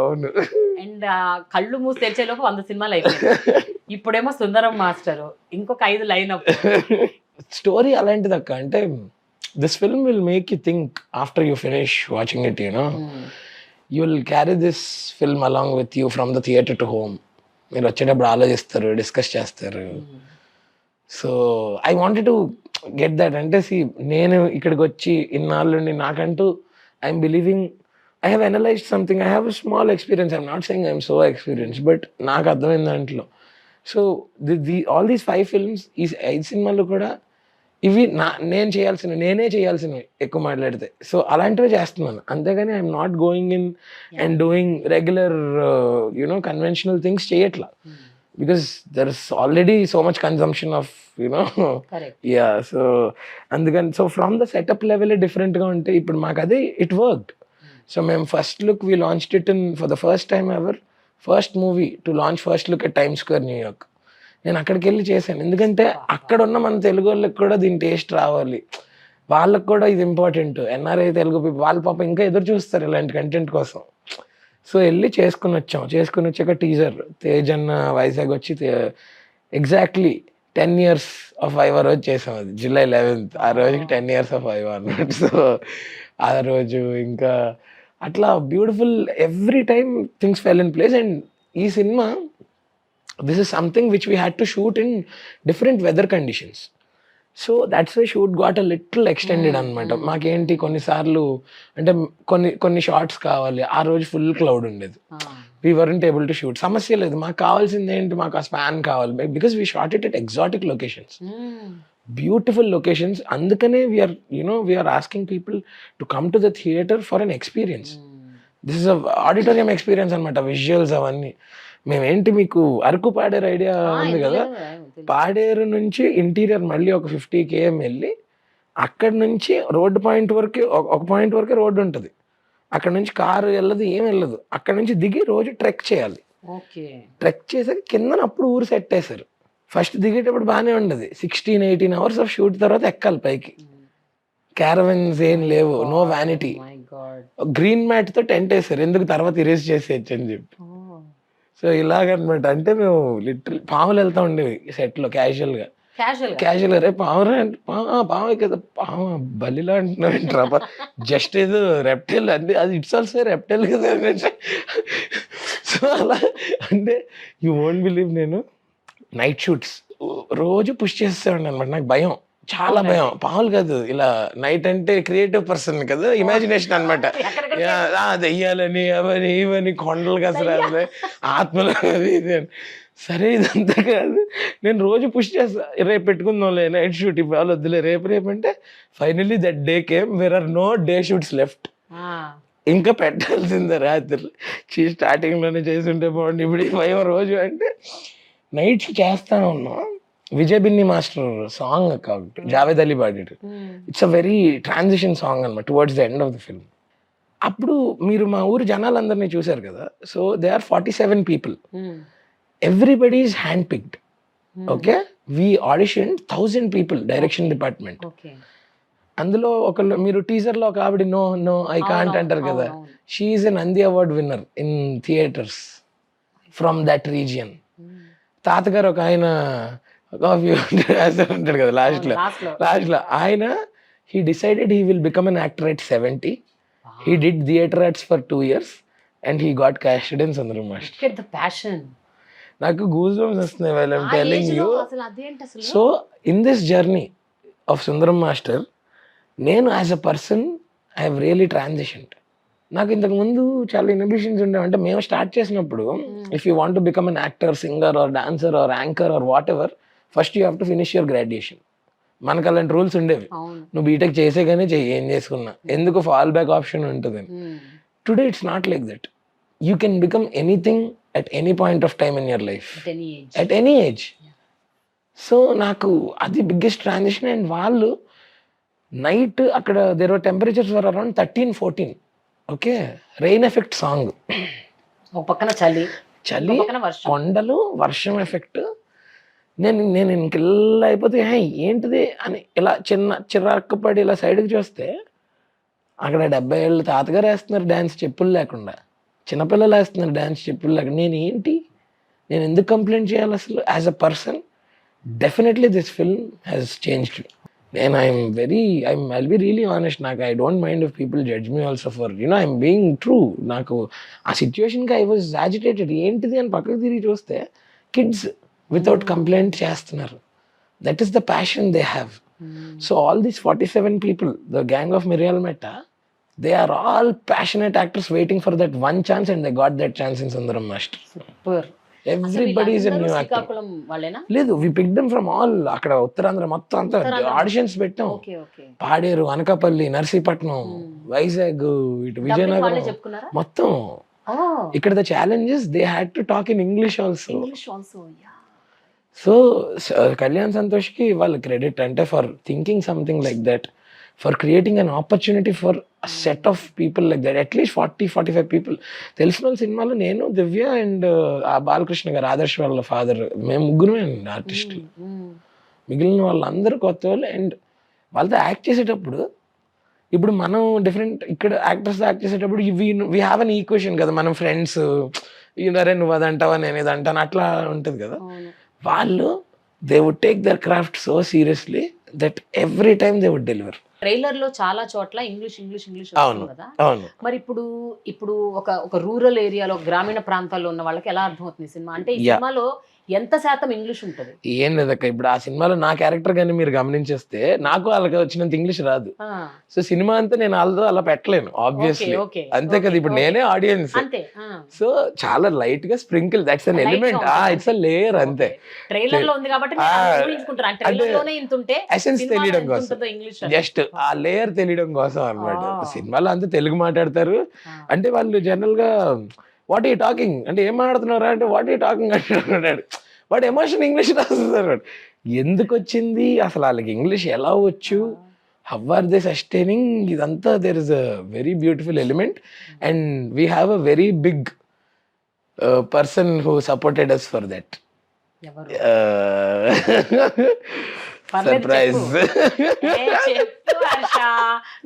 అవును. And కళ్ళు మూసి తెరిచేలోపు 100 సినిమాలు అయిపోయాయి. ఇప్పుడేమో సుందరం master, ఇంకొక 5 line up. Story అలాంటిది అక్క. అంటే this film will make you think after you finish watching it, you will carry this film along with you from the theater to home. మీరు వచ్చేటప్పుడు ఆలోచిస్తారు, డిస్కస్ చేస్తారు. So I wanted to get that. అంటే నేను ఇక్కడికి వచ్చి ఇన్నాళ్ళు నాకంటూ I'm believing I have analysed something, I have a small experience. I'm not saying I'm so experience, but నాకు అర్థమైన దాంట్లో. సో ఆల్ దీస్ 5 films, ఈ 5 సినిమాలు కూడా ఇవి నేనే చేయాల్సినవి ఎక్కువ మాట్లాడితే. సో అలాంటివే చేస్తున్నాను, అంతేగాని I'm not going in and doing regular conventional things చేయట్లా. Because there is already so much consumption of so అందుకని. So from the setup level డిఫరెంట్గా ఉంటే ఇప్పుడు మాకు అది ఇట్ వర్క్డ్. సో మేము first look we launched it in for the first time ever, first movie to launch first look at time square New York. నేను అక్కడికి వెళ్ళి చేశాను, ఎందుకంటే అక్కడ ఉన్న మన తెలుగు వాళ్ళకి కూడా దీని టేస్ట్ రావాలి, వాళ్ళకి కూడా ఇది ఇంపార్టెంట్. ఎన్ఆర్ఐ తెలుగు వాళ్ళ పాప ఇంకా ఎదురు చూస్తారు ఇలాంటి కంటెంట్ కోసం. సో వెళ్ళి చేసుకుని వచ్చాక టీజర్ తేజ్ అన్న వైజాగ్ వచ్చి ఎగ్జాక్ట్లీ 10 years of Viva రోజు చేసాం. అది July 11th, ఆ రోజుకి 10 years of Viva అన్నమాట. సో ఆ రోజు ఇంకా అట్లా beautiful, every time things fell in place. And ఈ cinema this is something which we had to shoot in different weather conditions. So that's why shoot got a little extended అనమాట. మాకేంటి కొన్నిసార్లు అంటే కొన్ని షార్ట్స్ కావాలి, ఆ రోజు ఫుల్ క్లౌడ్ ఉండేది, we weren't able to shoot. సమస్య లేదు, మాకు కావాల్సింది ఏంటి, మాకు ఆ స్పాన్ కావాలి, because we shot it at exotic locations, beautiful locations. అందుకనే we are asking people to come to the theater for an experience. This is a auditorium experience అనమాట, విజువల్స్ అవన్నీ. మేమేంటి మీకు అరకు పాడేరు ఐడియా ఉంది కదా, పాడేరు నుంచి ఇంటీరియర్ మళ్ళీ ఒక 50 km వెళ్ళి అక్కడి నుంచి రోడ్డు పాయింట్ వరకు, ఒక పాయింట్ వరకే రోడ్డు ఉంటుంది, అక్కడ నుంచి కారు వెళ్ళదు, ఏం వెళ్ళదు. అక్కడ నుంచి దిగి రోజు ట్రెక్ చేయాలి. ట్రెక్ చేసాక కింద అప్పుడు ఊరు సెట్ వేశారు. ఫస్ట్ దిగేటప్పుడు బాగానే ఉండదు, 16-18 hours ఆఫ్ షూట్ తర్వాత ఎక్కాలి పైకి. క్యారవెన్స్ ఏం లేవు, నో వ్యానిటీ, గ్రీన్ మ్యాట్ తో టెంట్ వేసారు, ఎందుకు తర్వాత ఇరేజ్ చేసేయచ్చు అని చెప్పి. సో ఇలాగనమాట. అంటే మేము లిటరల్ పాములు వెళ్తా ఉండేవి సెట్లో క్యాజువల్గా రే పాము కదా, పాము బలిలా అంటున్నావు, జస్ట్ ఏదో రెప్టైల్ అంటే అది ఇట్స్ ఆల్సో రెప్టైల్ కదా. సో అలా అంటే యూ వోంట్ బిలీవ్, నేను నైట్ షూట్స్ రోజు పుష్ చేసేవాడిని అనమాట. నాకు భయం, చాలా భయం. పాములు కాదు, ఇలా నైట్ అంటే క్రియేటివ్ పర్సన్ కదా, ఇమాజినేషన్ అనమాట. దెయ్యాలని అవని ఇవని కొండలు కసరాలి ఆత్మలు అది ఇది అని. సరే ఇదంతా కాదు, నేను రోజు పుష్ చేస్తా, రేపు పెట్టుకుందాంలే నైట్ షూట్, ఇవాళ వద్దులే రేపు రేపు అంటే finally that day came where are no day shoots left. ఇంకా పెట్టాల్సిందే రాత్రి. స్టార్టింగ్లోనే చేస్తుంటే బాగుంది, ఇప్పుడు 5వ రోజు అంటే నైట్స్ చేస్తాను ఉన్నా. విజయ్ బిన్ని మాస్టర్ సాంగ్ కాబట్టి జావేద్ అలీ పాడాడు. It's a very transition song అనమాట towards the end of the film. అప్పుడు మీరు మా ఊరు జనాలందరినీ చూశారు కదా, so they are 47 people, everybody is hand picked. Okay, we audition 1000 people, direction department. అందులో ఒకళ్ళు, మీరు టీజర్లో ఒక ఆవిడ నో నో ఐ కాంట్ అంటారు కదా, she is a Nandi award winner in theatres from that region. తాతగారు ఒక ఆయన ఉంటాడు కదా లాస్ట్లో ఆయన, he decided he will become an actor at 70. He did theatre arts for 2 years and he got casted in Sundaram master. నాకు గూస్ బంప్స్ వస్తున్నాయి while I'm telling you. So in this journey of Sundaram master, నేను as a person I have really transitioned. నాకు ఇంతకు ముందు చాలా inhibitions ఉండేవి. అంటే మేము స్టార్ట్ చేసినప్పుడు, if you want to become an actor, singer or dancer or anchor or whatever, first you have to finish your graduation. మనకు అలాంటి రూల్స్ ఉండేవి. నువ్వు బీటెక్ చేసే కానీ చెయ్యి, ఏం చేసుకున్నా ఎందుకు ఫాల్ బ్యాక్ ఆప్షన్ ఉంటుంది. Today it's not like that. You can become anything at any point of time in your life, at any age. So నాకు అది బిగ్గెస్ట్ ట్రాన్సిషన్. అండ్ వాళ్ళు నైట్ అక్కడ there were temperatures were around 13-14. Okay, rain effect song, ఒక పక్కన చలి చలి, కొండలు, వర్షం ఎఫెక్ట్. నేను ఇంకెల్లా అయిపోతే ఏంటిది అని ఇలా చిన్న చిరాకు పడి ఇలా సైడ్కి చూస్తే అక్కడ 70 ఏళ్ళ తాతగారు వేస్తున్నారు డ్యాన్స్, చెప్పులు లేకుండా. చిన్నపిల్లలు వేస్తున్నారు డ్యాన్స్, చెప్పులు లేకుండా. నేను ఎందుకు కంప్లైంట్ చేయాలి అసలు? As a person definitely this film has changed. And I'll be really honest. I don't mind if people judge me also for, I'm being true. నాకు ఆ సిచ్యువేషన్కి I was agitated. ఏంటిది అని పక్కకు తిరిగి చూస్తే కిడ్స్ వితౌట్ కంప్లైంట్ చేస్తున్నారు. That is the passion they have. So all these 47 people, the gang of Mirial Mehta, they are all passionate actors waiting for that one chance, and they got that chance in Sundaram Master. Super. Everybody is a new actor. లేదు, we picked them from all. అక్కడ ఉత్తరాంధ్ర మొత్తం అంతా auditions పెట్టాం. పాడేరు, అనకాపల్లి, నర్సీపట్నం, వైజాగ్, ఇటు విజయనగరం మొత్తం. ఇక్కడ the challenges they had to talk in English also. So Kalyan సంతోష్కి వాళ్ళ క్రెడిట్ అంటే for thinking something like that, for creating an opportunity for a set of people like that, at least 40-45 people. తెలిసిన వాళ్ళ సినిమాలో నేను, దివ్య అండ్ ఆ బాలకృష్ణ గారు, ఆదర్శ్ వాళ్ళ ఫాదర్, మేము ముగ్గురమే ఆర్టిస్టులు. మిగిలిన వాళ్ళందరూ కొత్త వాళ్ళు. అండ్ వాళ్ళతో యాక్ట్ చేసేటప్పుడు, ఇప్పుడు మనం డిఫరెంట్, ఇక్కడ యాక్టర్స్ యాక్ట్ చేసేటప్పుడు వీ హ్యావ్ అన్ ఈక్వేషన్ కదా, మనం ఫ్రెండ్స్, ఇదరే నువ్వు అది అంటావా నేను ఇది అంటాను అట్లా ఉంటుంది కదా. వాళ్ళు they would take their craft so seriously that every time they would deliver. Trailer లో చాలా చోట్ల ఇంగ్లీష్ వస్తుంది కదా, మరి ఇప్పుడు ఒక రూరల్ ఏరియాలో, గ్రామీణ ప్రాంతాల్లో ఉన్న వాళ్ళకి ఎలా అర్థమవుతుంది సినిమా? అంటే ఈ సినిమాలో ఎంత శాతం ఇంగ్లీష్ ఉంటుంది? ఏం లేదక్క, ఇప్పుడు ఆ సినిమాలో నా క్యారెక్టర్ కానీ మీరు గమనించేస్తే నాకు వాళ్ళకి వచ్చినంత ఇంగ్లీష్ రాదు. సో సినిమా అంతా నేను వాళ్ళతో అలా పెట్టలేను ఆబ్వియస్లీ, అంతే కదా. ఇప్పుడు నేనే ఆడియన్స్, సో చాలా లైట్ గా sprinkle, that's an element, it's a layer అంతే. ట్రైలర్ లో ఉంది కాబట్టి ఎసెన్స్ తెలియడం కోసం, జస్ట్ ఆ లేయర్ తెలియడం కోసం అన్నమాట. సినిమాలో అంతా తెలుగు మాట్లాడతారు. అంటే వాళ్ళు జనరల్ గా వాట్ ఈ టాకింగ్ అంటే ఏం మాట్లాడుతున్నారా అంటే వాట్ ఈ టాకింగ్ అంటున్నాడు. వాడు ఎమోషన్ ఇంగ్లీష్ రాస్తున్నారు. ఎందుకు వచ్చింది అసలు వాళ్ళకి ఇంగ్లీష్ ఎలా వచ్చు, హౌ ఆర్ దే సస్టైనింగ్, ఇదంతా there is a very beautiful element. And we have a very big person who supported us for that. Surprise.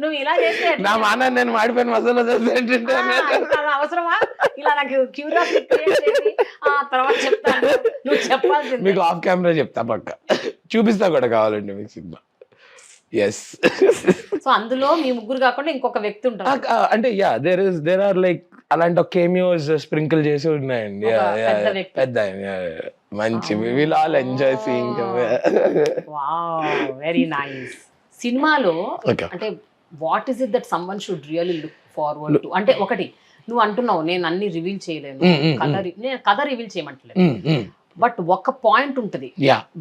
నువ్వు ఇలా చేస్తే నా మాన నేను మాడిపోయిన మసాలా అవసరమా? ఇలా నాకు క్యూరియాసిటీ తర్వాత చెప్తాను, నువ్వు చెప్పాల్సింది. మీకు ఆఫ్ కెమెరా చెప్తా, పక్క చూపిస్తా కూడా కావాలండి మీకు సినిమా. ఎస్. సో అందులో మీ ముగ్గురు కాకుండా ఇంకొక వ్యక్తి ఉంటారు అంటే దేర్ ఆర్ లైక్ అలాంటి కేమియోస్ స్ప్రింకిల్ చేసి ఉన్నాయండి. పెద్ద మంచి we will all enjoy seeing him. Wow, very nice. సినిమాలో Okay. అంటే what is it that someone should really look forward to? అంటే ఒకటి నువ్వు అంటున్నావు నేను అన్ని రివీల్ చేయలేను, నేను కథ రివీల్ చేయమంటలేదు, బట్ ఒక పాయింట్ ఉంటది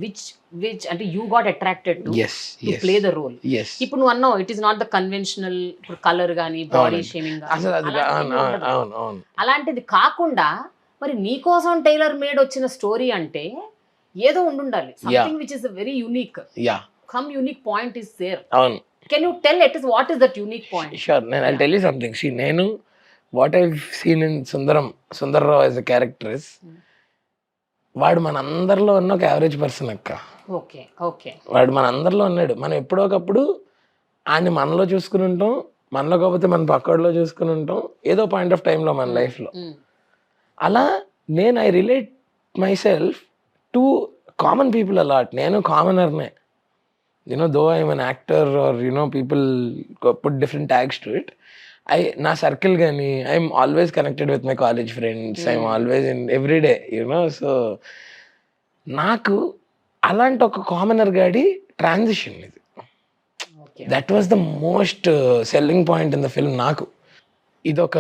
విచ్ అంటే you got attracted to play the role. ఇప్పుడు నువ్వు అన్నావు it is not the conventional colour గానీ బాడీ షేమింగ్ అలాంటిది కాకుండా మరి నీకోసం టైలర్ మేడ్ వచ్చిన స్టోరీ అంటే ఏదో ఉండాలి, something which is very unique. Some unique point is there. Can you tell at least what is that unique point? Sure, I'll tell you something. See, what I've seen in Sundarrao as a character is, వాడు మన అందరిలో ఉన్న ఒక average person అక్క. Okay వాడు మన అందరిలో ఉన్నాడు. మనం ఎప్పుడో ఒకప్పుడు ఆయన్ని మనలో చూసుకుని ఉంటాం, మనలో కాకపోతే మన పక్కడిలో చూసుకుని ఉంటాం ఏదో పాయింట్ ఆఫ్ టైంలో మన లైఫ్లో. అలా I relate myself to common people a lot. నేను కామనర్నే. Though I'm an actor or, people put different tags to it. నా సర్కిల్ కానీ I'm always connected with my college friends. I'm always in every day, So, నాకు అలాంటి ఒక commoner గాడి transition ఇది. That was the most selling point in the film నాకు. ఇదొక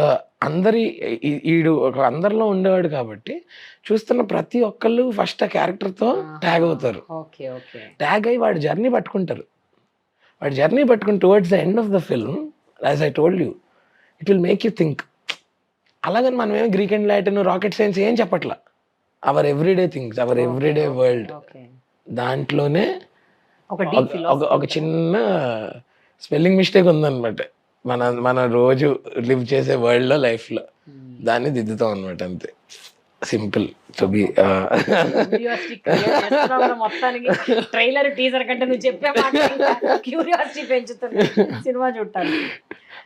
ఈడు ఒక అందరిలో ఉండేవాడు కాబట్టి చూస్తున్న ప్రతి ఒక్కళ్ళు ఫస్ట్ ఆ క్యారెక్టర్తో ట్యాగ్ అవుతారు. ట్యాగ్ అయ్యి వాడి జర్నీ పట్టుకుంటారు. వాడి జర్నీ పట్టుకుని towards the end of the film, as I told you, it will make you think. అలాగని మనం ఏమో Greek and Latin, rocket science ఏం చెప్పట్లా. Our everyday things, our everyday world, దాంట్లోనే ఒక చిన్న స్పెల్లింగ్ మిస్టేక్ ఉందన్నమాట. మన రోజు లివ్ చేసే వరల్డ్ లో, లైఫ్ లో దాన్ని దిద్దుతాం అనమాట. అంతే సింపుల్. టు బి మొత్తానికి ట్రైలర్ టీజర్ కంటే నువ్వు చెప్పే క్యూరియాసిటీ పెంచుతుంది సినిమా చూడటానికి.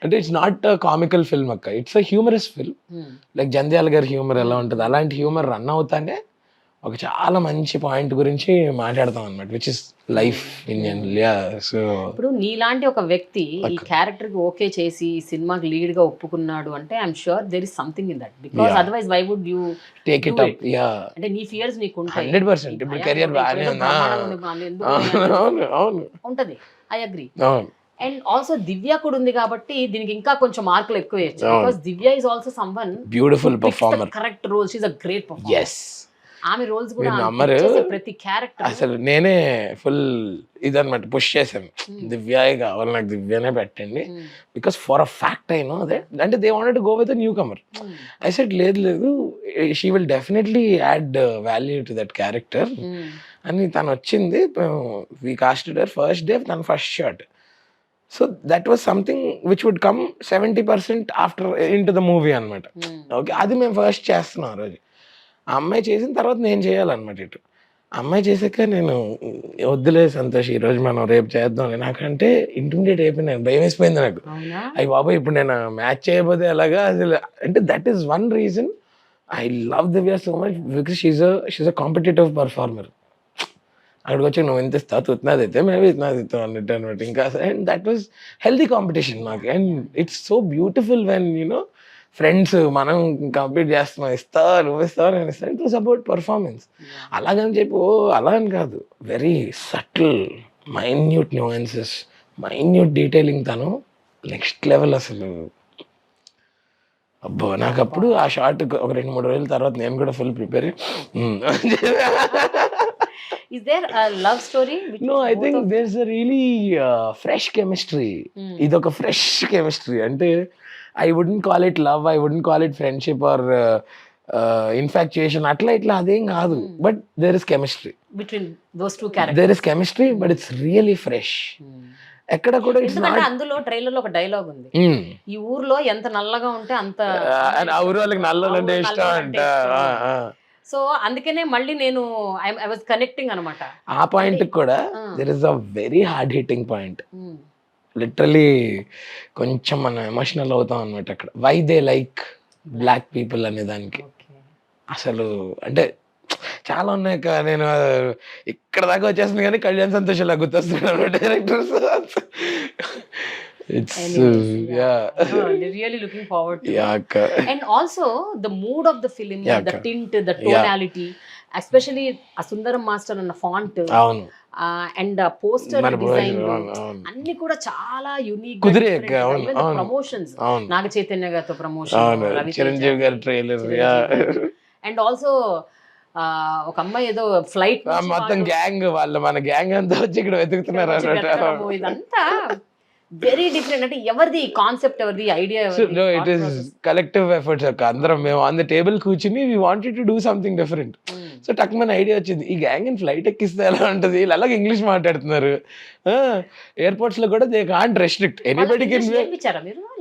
అంటే ఇట్స్ నాట్ కామికల్ ఫిల్మ్ అక్క, it's a humorous film. Like Jandhyala గారి హ్యూమర్ ఎలా ఉంటుంది అలాంటి హ్యూమర్ రన్ అవుతానే ఒక చాలా మంచి పాయింట్ గురించి మాట్లాడతాం అన్నమాట, which is life in India. So ఇప్పుడు నీలాంటి ఒక వ్యక్తి ఈ క్యారెక్టర్ కి ఓకే చేసి సినిమాకి లీడ్ గా ఒప్పుకున్నాడు అంటే I'm sure there is something in that, because otherwise why would you take it up? Ya, అంటే నీ ఫియర్స్ నీకు ఉంటాయి 100%. ఇప్పుడు కెరియర్ బాగానే ఉంటది. I agree. And also Divya కూడా ఉంది కాబట్టి దీనికి ఇంకా కొంచెం మార్కులు ఎక్కువ వేయచ్చు, because Divya is also someone beautiful performer, correct role, she is a great performer. yes, ఆమె రోల్స్ కూడా ప్రతి క్యారెక్టర్ అసలు నేనే ఫుల్ ఇదన్నమాట పుష్ చేశాను, దివ్యే కావాలి నాకు, దివ్యనే పెట్టండి. Because for a fact I know that, అంటే they wanted to go with newcomer. I said లేదు, she will definitely add value to that character అని. తను వచ్చింది, we casted her first day, తన first shot. So that was something which would come 70% after into the movie అనమాట. Okay, అది మేము first చేస్తున్నాం ఆ రోజు. ఆ అమ్మాయి చేసిన తర్వాత నేను చేయాలన్నమాట. ఇటు అమ్మాయి చేసాక నేను వద్దులే సంతోష్, ఈరోజు మనం రేపు చేద్దాం. నాకంటే ఇంటిమీడియట్ అయిపోయినాను, భయం వేసిపోయింది నాకు. అయ్యి బాబా ఇప్పుడు నేను మ్యాచ్ చేయబోతే ఎలాగా అసలు. అంటే that is one reason I love Divya so much, because she's a competitive performer. అక్కడికి వచ్చి నువ్వు ఎంత ఇస్తావు, తుత్నాది అయితే మేబీ ఇతనాది ఇస్తావు అన్నట్టు అనమాట. ఇంకా and that was healthy competition మాకు. And it's so beautiful when friends మనం కంప్లీట్ చేస్తున్నాం, ఇస్తావా నువ్వు ఇస్తావా నేను ఇస్తాను. It was about performance. అలాగని చెప్పి అలా అని కాదు, very subtle, minute nuances, minute detailing తను నెక్స్ట్ లెవెల్ అసలు. అబ్బో నాకు అప్పుడు ఆ షార్ట్ ఒక 2-3 రోజుల తర్వాత నేను కూడా full prepare. Is there a love story? No, I think there's a really fresh chemistry. ఇదొక ఫ్రెష్ కెమిస్ట్రీ. అంటే I wouldn't call it love, I wouldn't call it friendship or infatuation. అట్లా ఇట్లా అదేం కాదు. But there is chemistry between those two characters. There is chemistry, but it's really fresh. ఎక్కడ కూడా ఎందుకంటే అందులో ట్రైలర్ లో ఒక డైలాగ్ ఉంది, ఈ ఊర్లో ఎంత నల్లగా ఉంటే అంత ఆ ఊరు వాళ్ళకి నల్లలంటే ఇష్టం అంట. సో అందుకనే మళ్ళీ నేను ఐ వాజ్ కనెక్టింగ్ అనమాట ఆ పాయింట్ కూడా. There is a very hard hitting point. Literally కొంచెం మనం ఎమోషనల్ అవుతాం అనమాట అక్కడ. Why they like black people అనే దానికి అసలు అంటే చాలా ఉన్నాయి. నేను ఇక్కడ దాకా వచ్చేస్తుంది కానీ కళ్యాణ్ సంతోష్ ఇలా గుర్తొస్తున్నాడు directors. It's really looking forward to it. And also the mood of the film, the tint, the tonality, especially ఆ సుందరం మాస్టర్ అన్న ఫాంట్ అవును అండ్ పోస్టర్ డిజైన్ అన్ని కూడా చాలా యూనిక్ ప్రమోషన్స్, నాగ చైతన్య గారితో ప్రమోషన్, రవి చిరంజీవి గారి ట్రైలర్, అండ్ ఆల్సో ఒక అమ్మాయి ఏదో ఫ్లైట్ మొత్తం గ్యాంగ్ వాళ్ళు మన గ్యాంగ్ అంతా వచ్చి ఇక్కడ వెతుకుతున్నారు అన్నట్టు. ఇదంతా వెరీ డిఫరెంట్. అంటే ఎవరిది కాన్సెప్ట్, ఎవరిది idea? It is collective efforts అక్క. అందరం మేము ఆన్ ద టేబుల్ కూర్చుని we wanted to do something different. So టక్ మన ఐడియా వచ్చింది, ఈ గ్యాంగ్ ఇన్ ఫ్లైట్ ఎక్కిస్తే ఎలా ఉంటుంది, వీళ్ళు అలాగే ఇంగ్లీష్ మాట్లాడుతున్నారు, ఎయిర్పోర్ట్స్ లో కూడా they can't restrict anybody can.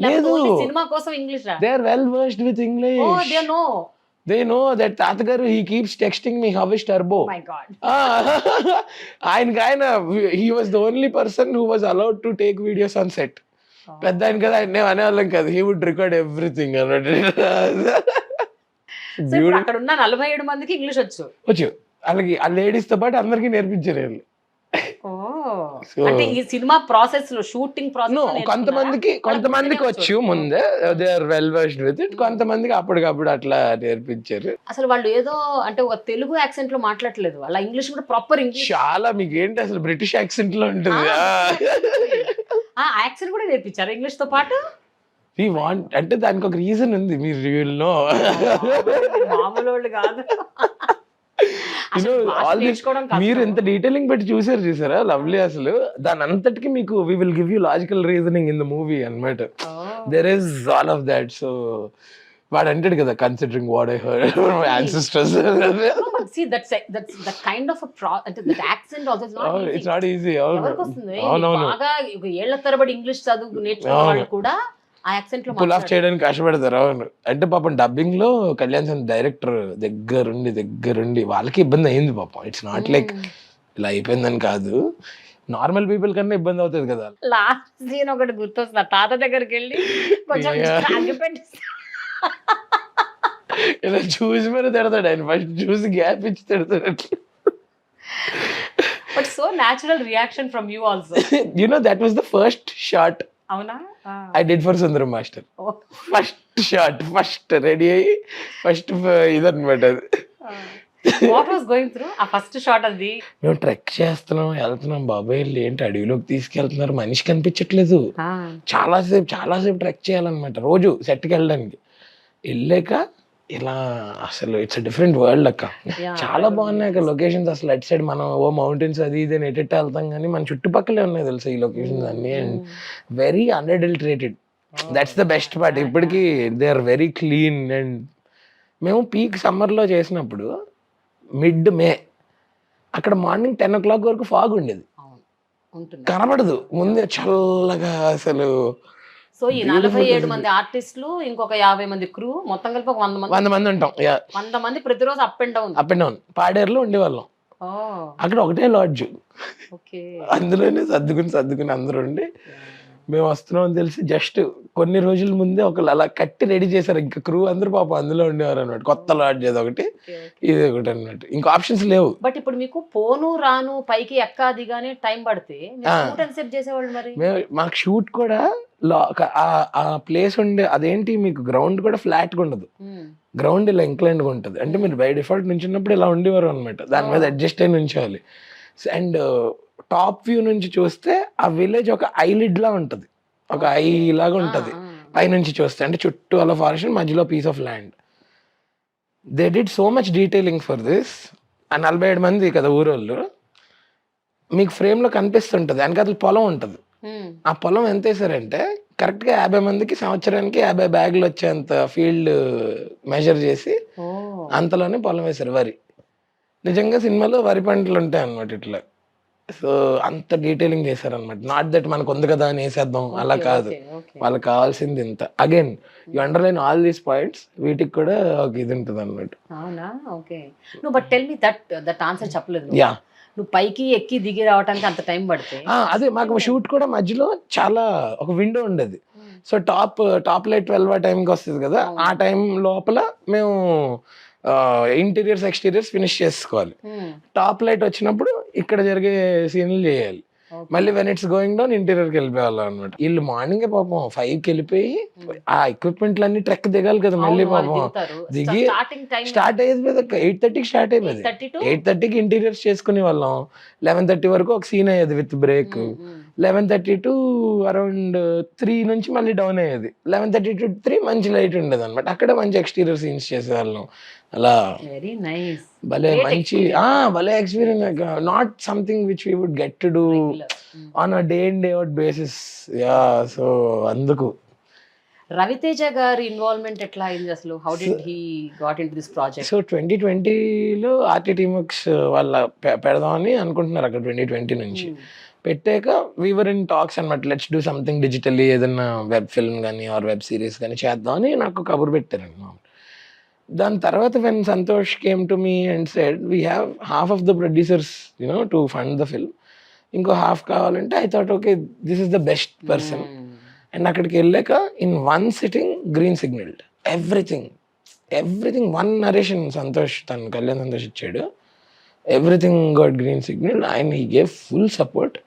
లేదు, సినిమా కోసం English they are well versed with English. They know that Tatagaru, he keeps texting me how is turbo. Oh my god. He was the only person who was allowed to take videos on set. Pedda ఆయన కదా, నేను అనేవాళ్ళం కాదు, he would record everything. So ఇప్పుడు అక్కడ ఉన్న 47 మందికి English వచ్చు. అలాగే ఆ లేడీస్ తో పాటు అందరికీ నేర్పించారు వాళ్ళు. అంటే ఈ సినిమా ప్రాసెస్ లో, షూటింగ్ ప్రాసెస్ కొంతమందికి వచ్చు ముందే, they are well versed with it. కొంతమందికి అప్పటికప్పుడు అట్లా నేర్పించారు. అసలు వాళ్ళు ఏదో అంటే ఒక తెలుగు యాక్సెంట్ లో మాట్లాడలేదు, అలా ఇంగ్లీష్ కూడా ప్రాపర్ ఇంగ్లీష్. చాలా మీకు ఏంటి అసలు బ్రిటిష్ యాక్సెంట్ లో ఉంటుంది. ఆ యాక్సెంట్ కూడా నేర్పించారు ఇంగ్లీష్ తో పాటు. అంటే దానికి ఒక రీజన్ ఉంది, మీరు మామూలు వాళ్ళు కాదు. మీరు ఎంత డీటెయిలింగ్ పెట్టి చూసారా లవ్లీ. అసలు దాని అంతటికి మీకు we will give you logical reasoning in the movie అన్నమాట. There is all of that. So వాడు అంటాడు కదా, considering what I heard from my ancestors. See that's that kind of a that accent also is not easy. It's not easy. అవును, బాగా ఏళ్ల తరబడి English చదువు నేర్చుకున్న వాళ్ళు కూడా ఆ యాక్సెంట్ లో పుల్ ఆఫ్ చేయడానికి కష్టపడతారు. అవును, అంటే పాపం డబ్బింగ్ లో కళ్యాణ్ సార్ డైరెక్టర్ దగ్గరుండి వాళ్ళకి ఇబ్బంది అయింది పాపం. ఇట్స్ నాట్ లైక్ ఇలా అయిపోయిందని కాదు, నార్మల్ పీపుల్ కన్నా ఇబ్బంది అవుతుంది కదా. లాస్ట్ సీన్ ఒకటి గుర్తొస్తుంది, తాత దగ్గరికి వెళ్ళి కొంచెం ఇలా చూసి మరి తిడతాడు ఆయన, ఫస్ట్ చూసి గ్యాప్ ఇచ్చి తిడతాడు. But so natural reaction from you also. You know that was the first shot అవునా I did for Sundaram Master. First shot, first ready అయ్యి ఫస్ట్ ఇదన్నమాట. వాట్ వాస్ గోయింగ్ త్రూ ఆ ఫస్ట్ షాట్? అది మేము trek చేస్తున్నాం, వెళ్తున్నాం, బాబాయ్ ఏంటి అడవిలోకి తీసుకెళ్తున్నారు, మనిషి కనిపించట్లేదు, చాలాసేపు ట్రెక్ చేయాలన్నమాట రోజు సెట్కి వెళ్ళడానికి. వెళ్ళాక ఇలా అసలు ఇట్స్ డిఫరెంట్ వరల్డ్ అక్క. చాలా బాగున్నాయి అక్క లొకేషన్స్. అసలు అటు సైడ్ మనం మౌంటైన్స్ అది ఇది ఎటెట్ వెళ్తాం, కానీ మన చుట్టుపక్కలే ఉన్నాయి తెలుసా ఈ లొకేషన్స్ అన్ని. And very unadulterated, that's the best part. ఇప్పటికీ they are very clean. And మేము పీక్ సమ్మర్లో చేసినప్పుడు మిడ్ మే అక్కడ మార్నింగ్ 10 o'clock వరకు ఫాగ్ ఉండేది, కనబడదు ముందే చల్లగా అసలు. సో ఈ 47 మంది ఆర్టిస్టులు, ఇంకొక 50 మంది క్రూ, మొత్తం కలిపి 100 మంది ఉంటాం. 100 మంది ప్రతిరోజు అప్ అండ్ డౌన్ పాడేరులో ఉండేవాళ్ళం. అక్కడ ఒకటే లాడ్జ్, అందులోనే సర్దుకుని అందరూ ఉండి మేము వస్తున్నాం అని తెలిసి జస్ట్ కొన్ని రోజుల ముందే ఒకళ్ళు అలా కట్టి రెడీ చేశారు. ఇంకా క్రూ అందరూ పాపం అందులో ఉండేవారు అన్నమాట. కొత్త లాడ్జ్ ఏదో ఒకటి, ఇది ఒకటి అన్నట్టు, ఇంకా ఆప్షన్స్ లేవు. బట్ ఇప్పుడు మీకు పోను రాను పైకి ఎక్కాది గానీ టైం పడితే చేసేవాళ్ళు మరి. మాకు షూట్ కూడా ఆ ప్లేస్ ఉండే, అదేంటి మీకు గ్రౌండ్ కూడా ఫ్లాట్ గా ఉండదు, గ్రౌండ్ ఇలా ఇంక్లైన్డ్ గా ఉంటుంది. అంటే మీరు బై డిఫాల్ట్ నుంచినప్పుడు ఇలా ఉండేవారు అనమాట, దాని మీద అడ్జస్ట్ అయి నుంచోవాలి. అండ్ టాప్ వ్యూ నుంచి చూస్తే ఆ విలేజ్ ఒక ఐలిడ్ లా ఉంటది, ఒక ఐ లాగా ఉంటది పైనుంచి చూస్తే. అంటే చుట్టూ అలా ఫారెస్ట్, మధ్యలో piece of land. They did so much detailing for this. ఆ 47 మంది కదా ఊరోళ్ళు, మీకు ఫ్రేమ్ లో కనిపిస్తుంటది వెనకాల పొలం ఉంటది. ఆ పొలం ఎంత వేసారంటే కరెక్ట్ గా 50 మందికి సంవత్సరానికి 50 బ్యాగులు వచ్చేంత ఫీల్డ్ మెజర్ చేసి అంతలోనే పొలం వేశారు, వరి. నిజంగా సినిమాలో వరి పంటలు ఉంటాయి అన్నమాట ఇట్లా. సో అంత డీటెయిలింగ్ చేశారనమాట. నాట్ దట్ మనకు ఉంది కదా అని వేసేద్దాం, అలా కాదు. వాళ్ళకి కావాల్సింది ఇంత. Again you underline all these points, వీటికి కూడా ఒక ఇది ఉంటుంది అన్నమాట. అవునా? ఓకే. నువ్వు but tell me that answer చెప్పలేదు. యా, నువ్వు పైకి ఎక్కి దిగి రావడానికి అంత టైం పడుతుంది. అదే మాకు షూట్ కూడా మధ్యలో చాలా ఒక విండో ఉండేది. సో టాప్ లైట్ 12 ఆ టైంకి వస్తుంది కదా, ఆ టైం లోపల మేము ఇంటీరియర్స్ ఎక్స్టీరియర్స్ ఫినిష్ చేసుకోవాలి. టాప్ లైట్ వచ్చినప్పుడు ఇక్కడ జరిగే సీన్లు చేయాలి. మళ్ళీ వెన్ ఇట్స్ గోయింగ్ డౌన్ ఇంటీరియర్కి వెళ్ళిపోయేవాళ్ళం అనమాట. వీళ్ళు మార్నింగే పాపం 5కి వెళ్ళిపోయి ఆ ఎక్విప్మెంట్లు అన్ని ట్రెక్ దిగాలి కదా, మళ్ళీ పాపం దిగి స్టార్ట్ అయ్యేది 8:30కి స్టార్ట్ అయిపోయింది. 8:30కి ఇంటీరియర్స్ చేసుకునే వాళ్ళం. 11:30 వరకు ఒక సీన్ అయ్యేది విత్ బ్రేక్. 11:30 to అరౌండ్ 3 నుంచి మళ్ళీ డౌన్ అయ్యేది. 11:30 to 3 మంచి లైట్ ఉండేది అనమాట. అక్కడ మంచి ఎక్స్టీరియర్ సీన్స్ చేసేవాళ్ళం. అలా వెరీ నైస్, భలే మంచి భలే experience. Not something which we would get to do on a day in day out basis. Yeah, so అందుకు రవితేజ గారి ఇన్వాల్వ్మెంట్ ఎట్లా అయింది అసలు? How did he got into this project? So 2020లో ఆర్టీ టీమక్స్ వాళ్ళ పెడదామని అనుకుంటున్నారు అక్కడ 2020 నుంచి. పెట్టాక వీవర్ ఇన్ టాక్స్ అనమాట, లెట్స్ డూ సంథింగ్ డిజిటల్లీ, ఏదైనా వెబ్ ఫిల్మ్ కానీ ఆర్ వెబ్ సిరీస్ కానీ చేద్దామని నాకు కబురు పెట్టారండి. దాని తర్వాత when Santosh came to me and said we have half of the producers to fund the film, ఇంకో హాఫ్ కావాలంటే I thought okay this is the best person. And అక్కడికి వెళ్ళాక in one sitting green సిగ్నల్డ్ everything, one narration Santosh, తను కళ్యాణ్ సంతోష్ ఇచ్చాడు. Everything got green signal and he gave full support.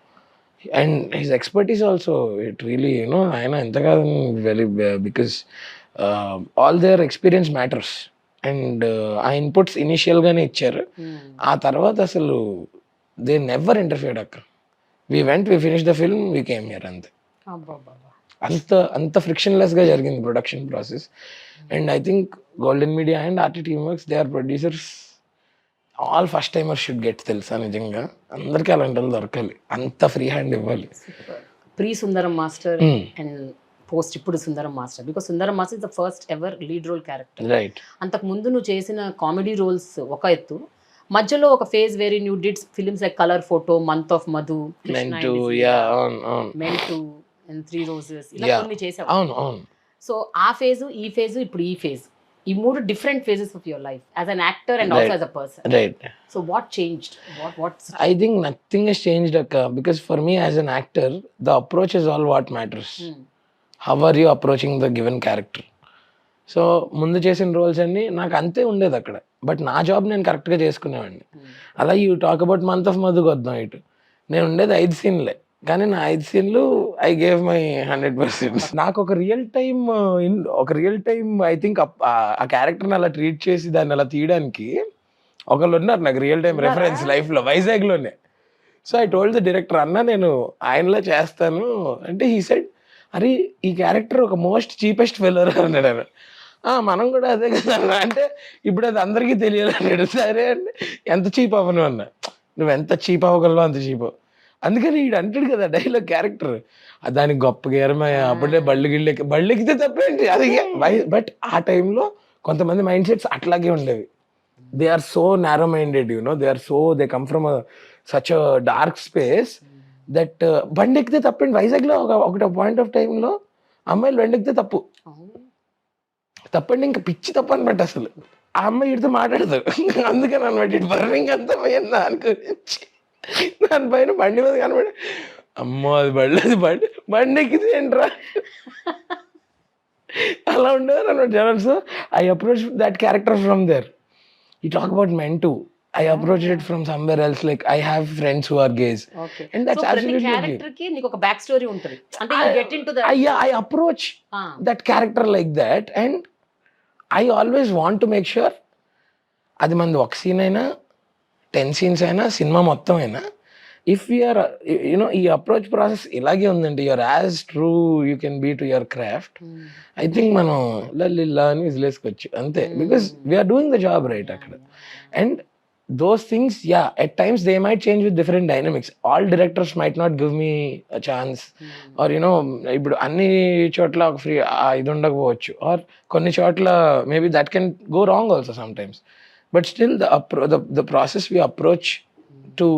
And his expertise also, it really ఆయన ఎంత కాదు very, because all their experience matters. And ఆ inputs ఇనిషియల్గానే ఇచ్చారు. ఆ తర్వాత అసలు దే నెవర్ ఇంటర్ఫియర్డ్ అక్క. We finish the film, we came here, అంతే. అంత ఫ్రిక్షన్లెస్గా జరిగింది production process. And I think Golden Media and RT Teamworks, they are producers, all first timers should get, తెలుసా నిజంగా అందరికీ అలాంటి వాళ్ళు దొరకాలి, అంత ఫ్రీ హ్యాండ్ ఇవ్వాలి. Pre Sundaram master and post ఇప్పుడు Sundaram master, because Sundaram master is the first ever lead role character. Right. అంతకు ముందు నువ్వు చేసిన కామెడీ రోల్స్ ఒక ఎత్తు, మధ్యలో ఒక phase where you did films like colour photo, month of Madhu, మెంటు అండ్ 3 Roses, ఇలా కొన్ని చేసావు. అవును అవును. సో ఆ ఫేజ్, ఈ ఫేజ్, ఇప్పుడు ఈ ఫేజ్, ఈ 3 different phases of your life as an actor and also as a person. Right. So what changed? I think nothing has changed, akka, because for me as an actor, the approach is all what matters. How are you approaching the given character? So ముందు చేసిన roles అన్నీ నాకు అంతే ఉండేది అక్కడ, but నా job నేను కరెక్ట్గా చేసుకునేవాడిని. అలా you talk about month of మధుకి వద్దాం, ఇటు నేను ఉండేది 5 సీన్లే, కానీ నా 5 సీన్లు ఐ గేవ్ మై 100%. నాకు ఒక రియల్ టైం ఐ థింక్ ఆ క్యారెక్టర్ని అలా ట్రీట్ చేసి దాన్ని అలా తీయడానికి ఒకళ్ళు ఉన్నారు నాకు రియల్ టైం రెఫరెన్స్ లైఫ్లో, వైజాగ్లోనే. So I told the director, అన్న నేను ఆయనలా చేస్తాను అంటే, హీ సెడ్, అరే ఈ క్యారెక్టర్ ఒక మోస్ట్ చీపెస్ట్ ఫెయిలర్ అన్నాడు ఆయన. మనం కూడా అదే కదా అన్న, అంటే ఇప్పుడు అది అందరికీ తెలియాలి అన్నాడు. సరే అండి, ఎంత చీప్ అవ్వను అన్న, నువ్వు ఎంత చీప్ అవ్వగలవు అంత చీప్. అందుకని వీడు అంటాడు కదా డైలాగ్, క్యారెక్టర్ దానికి గొప్పగా ఎరమయ్య, అప్పుడే బళ్ళెక్కితే తప్పేంటి అది. బట్ ఆ టైంలో కొంతమంది మైండ్ సెట్స్ అట్లాగే ఉండేవి. They are so narrow minded, they come from such a dark space that బండి ఎక్కితే తప్పండి. వైజాగ్లో ఒకటి పాయింట్ ఆఫ్ టైంలో అమ్మాయిలు బండి ఎక్కితే తప్పండి, ఇంకా పిచ్చి తప్పు అనమాట అసలు. ఆ అమ్మాయి ఇడితో మాట్లాడతారు, అందుకని అనమాట ఇటు బర్నింగ్ అంతా పోయిందా అనుకోని దానిపైన బండి మీద కనబడి, అమ్మో అది బండి ఎక్కితే ఏంట్రా అలా ఉండేవారు అనమాట జనాలు. So I approach that character from there. You talk about men too, I approached it from somewhere else. Like I have friends who are gays. Okay. And that's so absolutely okay. character ki neeku oka back story untadi. Ante you get into that. I approach that character like that, and I always want to make sure adi mandi oka scene aina 10 scenes aina cinema mottham aina, if we are ee approach process ilage undante, you are as true you can be to your craft. I think మనం లల్లిల్లా అని విజిలేసుకోవచ్చు అంతే, because we are doing the job right akkada. And those things, yeah, at times they might change with different dynamics. All directors might not give me a chance, or ఇప్పుడు అన్ని చోట్ల ఒక free ఇది ఉండకపోవచ్చు, or కొన్ని చోట్ల maybe that can go wrong also sometimes. But still the process we approach to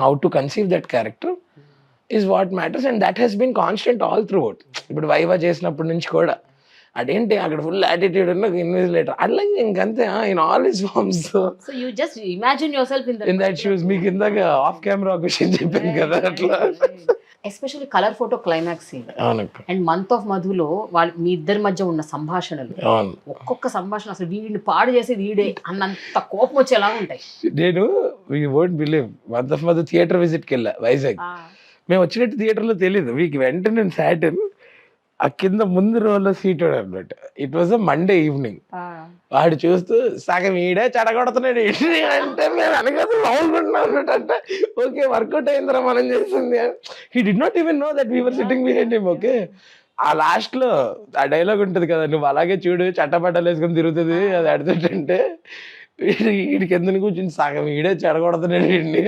how to conceive that character is what matters, and that has been constant all throughout. ఇప్పుడు viva చేసినప్పటి నుంచి కూడా అదేంటి అక్కడ full attitude ఉన్న invigilator అట్లా ఇంకంతే in all his forms. So you just imagine yourself in that shoes. మీకు ఇందాక ఆఫ్ కెమెరా ఒక విషయం చెప్పాను కదా అట్లా. Especially colour photo climax scene and month of మధులో మీ ఇద్దరి మధ్య ఉన్న సంభాషణలు, ఒక్కొక్క సంభాషణ అసలు వీడిని పాడు చేసి వీడే అన్నంత కోపం వచ్చేలా ఉంటాయి. నేను we won't believe month of Madhu theatre విజిట్కి వెళ్ళా వైజాగ్. మేము వచ్చినట్టు థియేటర్లో తెలియదు. మీకు వెంటనే నేను సాటిన్ ఆ కింద ముందు రోలో సీట్ అనమాట. It was a Monday evening. వాడు చూస్తూ సగం ఈడే చెడగొడుతున్నాడు అంటే మేము వెనకాల నవ్వుకుంటున్నాం అన్నట్టు. అంటే ఓకే వర్కౌట్ అయిందిరా మనం చేసింది. He did not even know that we were sitting behind him. Okay, ఆ లాస్ట్ లో ఆ డైలాగ్ ఉంటది కదా, నువ్వు అలాగే చూడు చట్టపట్టాలు వేసుకొని తిరుగుతుంది అది అడుగుతుంటే వీడికి ఎందుకు కూర్చుని సగం ఈడే చెడగొడుతున్నాడు వీడిని.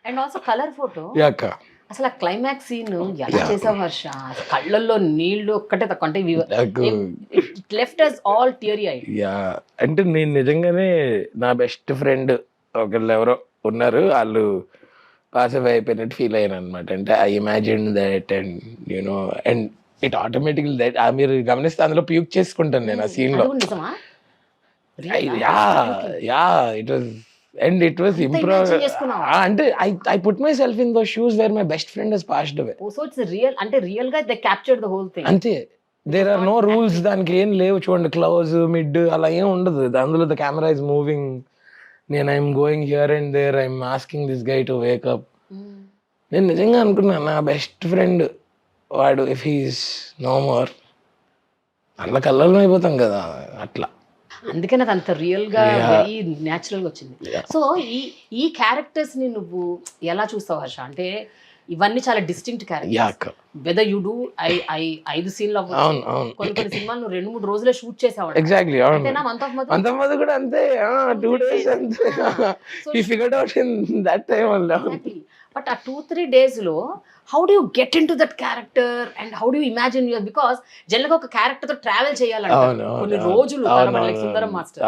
అండ్ ఆల్సో కలర్ ఫోటో యాక అసలు ఆ క్లైమాక్స్ సీన్ ఎలా చేసావు హర్ష? కళ్ళల్లో నీళ్లు ఒక్కటే తక్కువ, అంటే left us all teary eye. Yeah, అంటే నేను నిజంగానే నా బెస్ట్ ఫ్రెండ్ ఒకళ్ళు ఎవరో ఉన్నారు, వాళ్ళు పాస్ అవే అయిపోయినట్టు ఫీల్ అయ్యాను అనమాట. అంటే I imagine that and you know and it automatically that మీరు గమనిస్తే అందులో ప్యూక్ చేసుకుంటాను నేను ఆ సీన్ లో. Yeah it was and it was improv. అంటే I put myself in those shoes where my best friend has passed away. Oh, so it's real, అంటే real గా they captured the whole thing. అంతే, there are no rules, దానికి ఏం లేవు. చూడండి, close mid అలా ఏం ఉండదు అందులో. the camera is moving, నేను I'm going here and there, I'm asking this guy to wake up. నేను నిజంగా అనుకున్నా నా బెస్ట్ ఫ్రెండ్ వాడు ఇఫ్ హీస్ నో మోర్ అట్లా కళ్ళల్లో అయిపోతాం కదా అట్లా. అందుకని అది అంత రియల్ గా వెరీ న్యాచురల్ గా వచ్చింది. సో ఈ క్యారెక్టర్స్ ని నువ్వు ఎలా చూస్తావు హర్ష? అంటే ఇవన్నీ చాలా distinct characters. Whether you do 5 సీన్లు కొన్ని సినిమాలు నువ్వు 2-3 రోజులే షూట్ చేసావు. ఎగ్జాక్ట్లీ. మంత్ ఆఫ్ మధు కూడా అంతే, 2 days అంతే. He figured out in that time only. But ఆ 2-3 days లో how do you get into that character and how do you imagine your? Because general గా ఒక క్యారెక్టర్ తో travel చేయాలంటే కొన్ని రోజులు, లైక్ సుందరం మాస్టర్.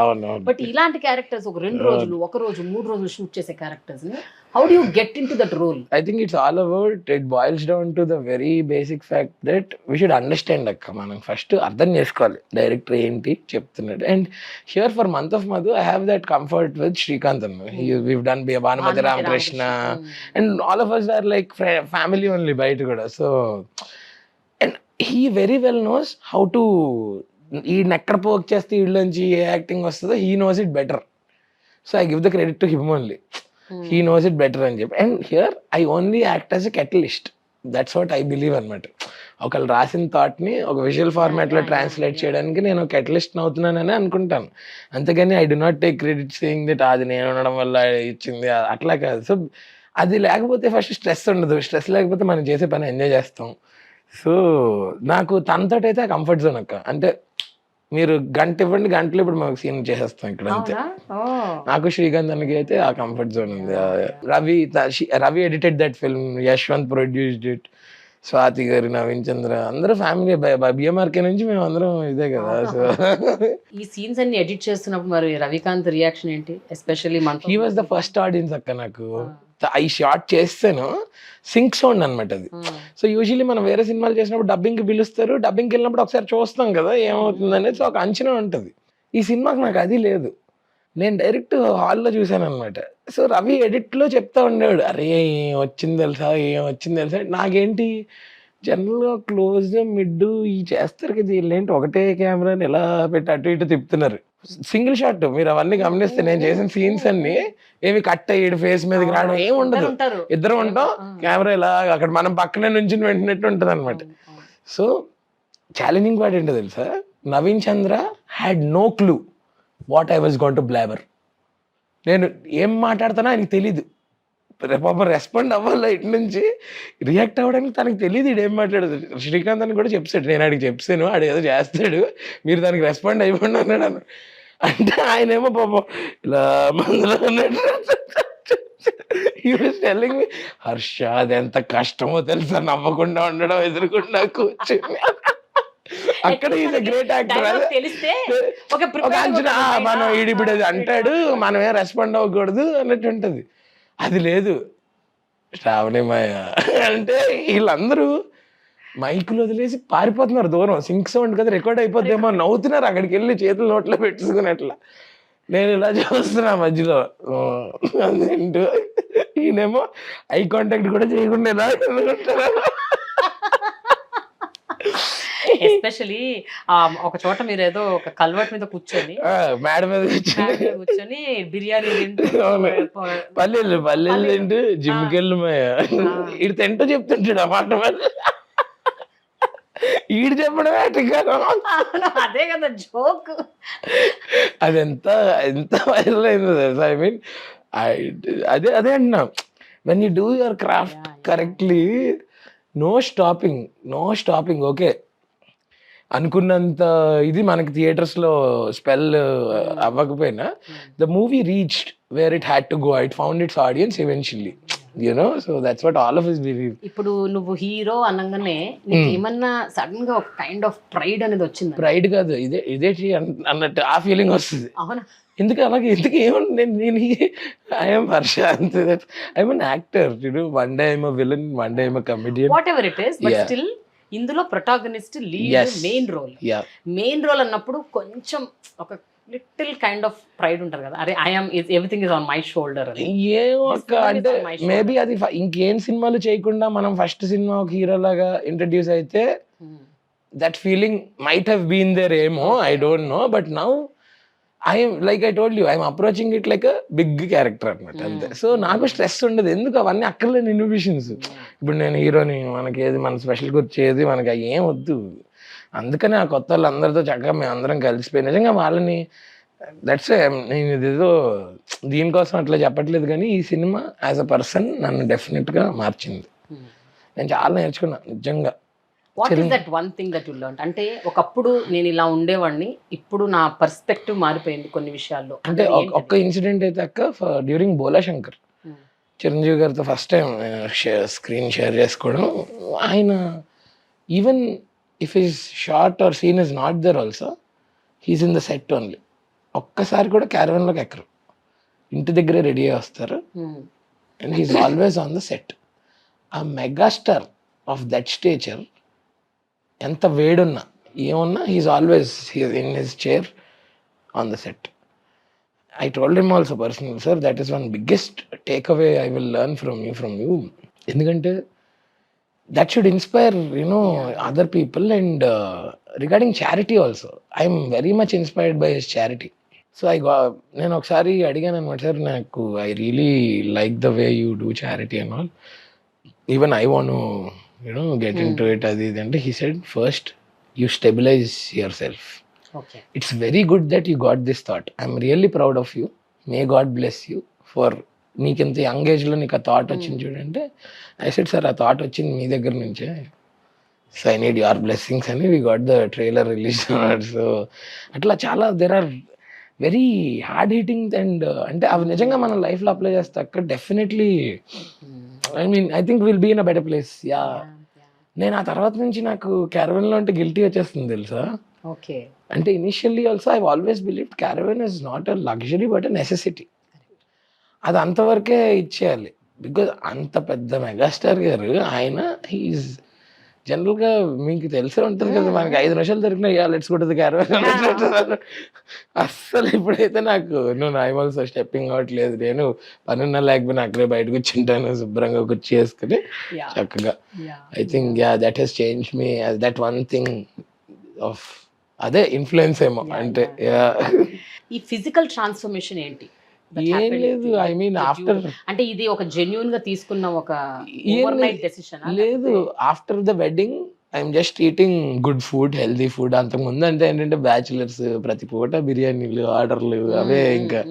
బట్ ఇలాంటి క్యారెక్టర్స్ ఒక 2 రోజులు, 1 రోజు, 3 రోజులు షూట్ చేసే క్యారెక్టర్స్ ని how do you get into that role? I think it's all about, it boils down to the very basic fact that we should understand అక్క. మనం first అర్థం చేసుకోవాలి డైరెక్టర్ ఏంటి చెప్తున్నాడు. And here for month of Madhu I have that comfort with Srikanth అన్న. we've done Bhanumathi Ramakrishna and all of us are like family only బయట కూడా. So and he very well knows how to, ఈ నెక్కర్ పోక్ చేస్తే వీళ్ళలోంచి ఏ acting వస్తుందో he knows it better. So I give the credit to him only. He knows it better అని చెప్పి. And here I only act as a catalyst. That's what I believe అనమాట. ఒకళ్ళు రాసిన థాట్ని ఒక visual ఫార్మాట్లో translate చేయడానికి నేను కెటలిస్ట్ అవుతున్నానని అనుకుంటాను. అంతేగాని I do not take credit saying that అది నేను ఉండడం వల్ల ఇచ్చింది అట్లా కాదు. సో అది లేకపోతే ఫస్ట్ స్ట్రెస్ ఉండదు. స్ట్రెస్ లేకపోతే మనం చేసే పని ఎంజాయ్ చేస్తాం. సో నాకు తనతో అయితే కంఫర్ట్ జోన్ అక్క. అంటే మీరు గంట ఇవ్వండి, గంటలో ఇప్పుడు మాకు సీన్ చేసేస్తాం ఇక్కడ అంతే. నాకు శ్రీకాంత్ అన్నకి అయితే ఆ కంఫర్ట్ జోన్ ఉంది. Ravi edited that film, Yashwant produced it, Swathi గారు, నవీన్ చంద్ర, అందరూ ఫ్యామిలీ. బిఎంఆర్కే నుంచి మేము అందరం ఇదే కదా. సో ఈ సీన్స్ అన్ని ఎడిట్ చేస్తున్నప్పుడు మరి రవికాంత్ రియాక్షన్ ఏంటి? Especially he was the first audience అక్క. నాకు ఈ షార్ట్ చేస్తాను సింక్ సౌండ్ అనమాట అది. సో యూజువల్లీ మనం వేరే సినిమాలు చేసినప్పుడు డబ్బింగ్కి పిలుస్తారు, డబ్బింగ్కి వెళ్ళినప్పుడు ఒకసారి చూస్తాం కదా ఏమవుతుంది అనేది. సో ఒక అంచనా ఉంటుంది. ఈ సినిమాకి నాకు అది లేదు. నేను డైరెక్ట్ హాల్లో చూశాను అనమాట. సో రవి ఎడిట్లో చెప్తా ఉండేవాడు, అరే ఏం వచ్చింది తెలుసా, ఏం వచ్చింది తెలుసా. నాకేంటి జనరల్గా క్లోజ్ మిడ్ ఈ చేస్తారు కదా, వీళ్ళేంటి ఒకటే కెమెరాని ఎలా పెట్టి అటు ఇటు తిప్పుతున్నారు. Single shot. మీరు అవన్నీ గమనిస్తే నేను చేసిన సీన్స్ అన్ని ఏమి కట్ అయ్యాడు ఫేస్ మీదకి రావడం ఏం ఉండదు. ఇద్దరం ఉంటాం, కెమెరా ఇలా అక్కడ మనం పక్కనే నుంచి వెంటనట్టు ఉంటుంది అనమాట. సో ఛాలెంజింగ్ పార్ట్ ఏంటో తెలుసా, Naveen Chandra had no clue what I was going to blabber. నేను ఏం మాట్లాడుతానో ఆయనకి తెలీదు. పాప రెస్పాండ్ అవ్వాలి ఇటు నుంచి రియాక్ట్ అవ్వడానికి తనకు తెలియదు ఇటు ఏం మాట్లాడదు. శ్రీకాంత్ అని కూడా చెప్తాడు, నేను ఆడికి చెప్తాను, ఆడు ఏదో చేస్తాడు, మీరు దానికి రెస్పాండ్ అయిపోండి అన్నాడు అన్న. అంటే ఆయన ఏమో పాపం ఇలా మందులో అన్నాడు. He was telling me, Harsha అది ఎంత కష్టమో తెలుసా నవ్వకుండా ఉండడం, ఎదురుకుండా కూర్చుని. అక్కడ ఈజ్ గ్రేట్ యాక్టర్. ఒక అంచనా, మనం ఈడిపిడు అంటాడు, మనం ఏం రెస్పాండ్ అవ్వకూడదు అన్నట్టు ఉంటుంది. అది లేదు. శ్రావణిమయ అంటే వీళ్ళందరూ మైకులు వదిలేసి పారిపోతున్నారు దూరం. సింక్ సౌండ్ కదా, రికార్డ్ అయిపోద్దేమో నవ్వుతున్నారు అక్కడికి వెళ్ళి చేతులు నోట్లో పెట్టుకున్నట్లా. నేను ఇలా చూస్తున్నా మధ్యలో, అదేంటో ఈయనేమో ఐ కాంటాక్ట్ కూడా చేయకుండా ఇలా ఎస్పెషలీ ఒక చోట మీరు ఏదో ఒక కల్వర్ట్ మీద కూర్చొని మేడ మీద కూర్చొని బిర్యానీ తింటూ పల్లెలు తింటూ జిమ్కి వెళ్ళి ఇటు తింటూ చెప్తుంటాడు ఆ మాట ఈడు చెప్పడమే అదే కదా జోక్. అది ఎంత వైరల్ అయింది తెలుసా. ఐ మీన్ అదే అంటున్నా, when you do your craft correctly, no stopping. Okay, అనుకున్నంత ఇది మనకి థియేటర్స్ లో స్పెల్ అవ్వకపోయినా, the movie reached where it had to go. It found its audience eventually, so that's what all of us believe. ఇప్పుడు నువ్వు hero అనగానే నీకు ఏమన్నా సడన్ గా ఒక కైండ్ ఆఫ్ ప్రైడ్ అనేది వచ్చింది? ప్రైడ్ కాదు, ఇదే అన్నట్టు ఆ ఫీలింగ్ వస్తుంది. అవునా? ఎందుకు ఏమన్నా నేను ఐఎమ్ హర్ష అంతే. I'm an actor, one day I'm a villain, one day I'm a comedian, what ever it is, but still ఇందులో ప్రొటాగనిస్ట్, లీడ్, మెయిన్ రోల్ అన్నప్పుడు కొంచెం ఒక లిటిల్ కైండ్ ఆఫ్ ప్రైడ్ ఉంటుంది కదా, అరే I'm everything is on my shoulder అని. అంటే maybe అది ఇంకేం సినిమాలు చేయకుండా మనం ఫస్ట్ సినిమా ఒక హీరో లాగా ఇంట్రడ్యూస్ అయితే that feeling might have been there ఏమో, I don't know. But now I'm like I told you, I'm approaching it like a big character అనమాట అంతే. సో నాకు స్ట్రెస్ ఉండదు, ఎందుకు అవన్నీ అక్కర్లేని ఇన్హిబిషన్స్. ఇప్పుడు నేను హీరోని, మనకి ఏది మన స్పెషల్ గుర్చేది, మనకి అవి ఏం వద్దు. అందుకనే ఆ కొత్త వాళ్ళు అందరితో చక్కగా మేము అందరం కలిసిపోయి నిజంగా వాళ్ళని, దట్స్ నేను ఇదేదో దీనికోసం అట్లా చెప్పట్లేదు, కానీ ఈ సినిమా యాజ్ అ పర్సన్ నన్ను డెఫినెట్గా మార్చింది. నేను చాలా నేర్చుకున్నా నిజంగా. What is that one thing that you learn? అంటే ఒకప్పుడు నేను ఇలా ఉండేవాడిని, ఇప్పుడు నా పర్స్పెక్టివ్ మారిపోయింది కొన్ని విషయాల్లో. అంటే ఒక్క ఇన్సిడెంట్ అయితే అక్క, డ్యూరింగ్ బోలా శంకర్, చిరంజీవి గారితో ఫస్ట్ టైం స్క్రీన్ షేర్ చేసుకోవడం. ఆయన even if his shot or scene is not there also, he's in the set only. ఒక్కసారి కూడా క్యారవన్లోకి ఎక్కరు, ఇంటి దగ్గరే రెడీ అయ్యి వస్తారు, and he's always on the set. ఆ మెగాస్టార్ ఆఫ్ దట్ స్టేచర్ ఎంత వేడున్నా ఏమున్నా, he's always in his chair on the set. I told him also personally, sir, that is one biggest takeaway I will learn from you. ఎందుకంటే that should inspire, other people. And regarding charity also, I am very much inspired by his charity. So నేను ఒకసారి అడిగాను అనమాట, sir నాకు I really like the way you do charity and all. Even I want to, get into it అది ఇది అంటే, he said, first you stabilize yourself. Okay. It's very good that you got this thought. I'm really proud of you. May God bless you for నీకు ఇంత young ఏజ్లో నీకు ఆ thought వచ్చింది చూడంటే. ఐ సెడ్, సార్ ఆ థాట్ వచ్చింది మీ దగ్గర నుంచే, so I need your blessings అని we got the trailer release. So అట్లా చాలా there are very hard hitting. And అంటే అవి నిజంగా మన లైఫ్లో అప్లై చేస్తే అక్కడ definitely I think will be in a better place. Yeah, నేను ఆ తర్వాత నుంచి నాకు క్యారవన్లో అంటే గిల్టీ వచ్చేస్తుంది తెలుసా. ఓకే. అంటే initially also I always believe caravan is not a luxury but a necessity. అది అంతవరకే ఇచ్చేయాలి. బికాజ్ అంత పెద్ద మెగాస్టార్ గారు ఆయన, హీఈస్ జనరల్గా మీకు తెలిసే ఉంటుంది కదా, మనకి 5 నిమిషాలు దొరికినా let's go to the caravan. అస్సలు ఇప్పుడైతే నాకు ఐఎమ్ ఆల్సో స్టెప్పింగ్ అవుట్ లేదు, నేను పనున్నా లేకపోయినా అక్కడే బయట కూర్చుంటాను శుభ్రంగా కుర్చీ వేసుకుని చక్కగా. I think that he's change me, that one thing of అదే ఇన్ఫ్లుయెన్స్ ఏమో. అంటే ఈ ఫిజికల్ ట్రాన్స్ఫర్మేషన్ ఏంటి? ఏం లేదు, ఐ మీన్ ఆఫ్టర్, అంటే ఇది ఒక జెన్యూన్ గా తీసుకున్న ఒక ఓవర్నైట్ డెసిషన్ లేదు. After the wedding I'm just eating good food, healthy food. అంతకుముందు అంటే ఏంటంటే బ్యాచులర్స్ ప్రతి పూట బిర్యానీలు ఆర్డర్లు అవే. ఇంకా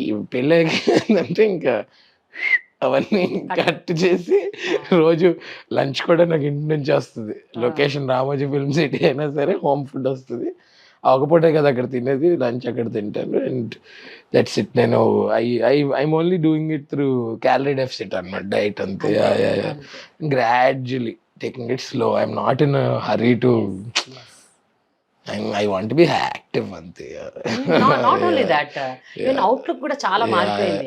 ఈ పెళ్ళి అంటే ఇంకా అవన్నీ కట్ చేసి రోజు లంచ్ కూడా నాకు ఇంటి నుంచి వస్తుంది. లొకేషన్ రామోజీ ఫిల్మ్ సిటీ అయినా సరే హోమ్ ఫుడ్ వస్తుంది. ఒకపూటే కదా అక్కడ తినేది, లంచ్ అక్కడ తింటాను. And that's it. నేను I'm only doing it through calorie deficit అన్నమాట, డైట్ అంతే. Gradually taking it slow. I'm not in a hurry to, I want to be active అంతే. Not only that, even outlook కూడా చాలా మారిపోయింది.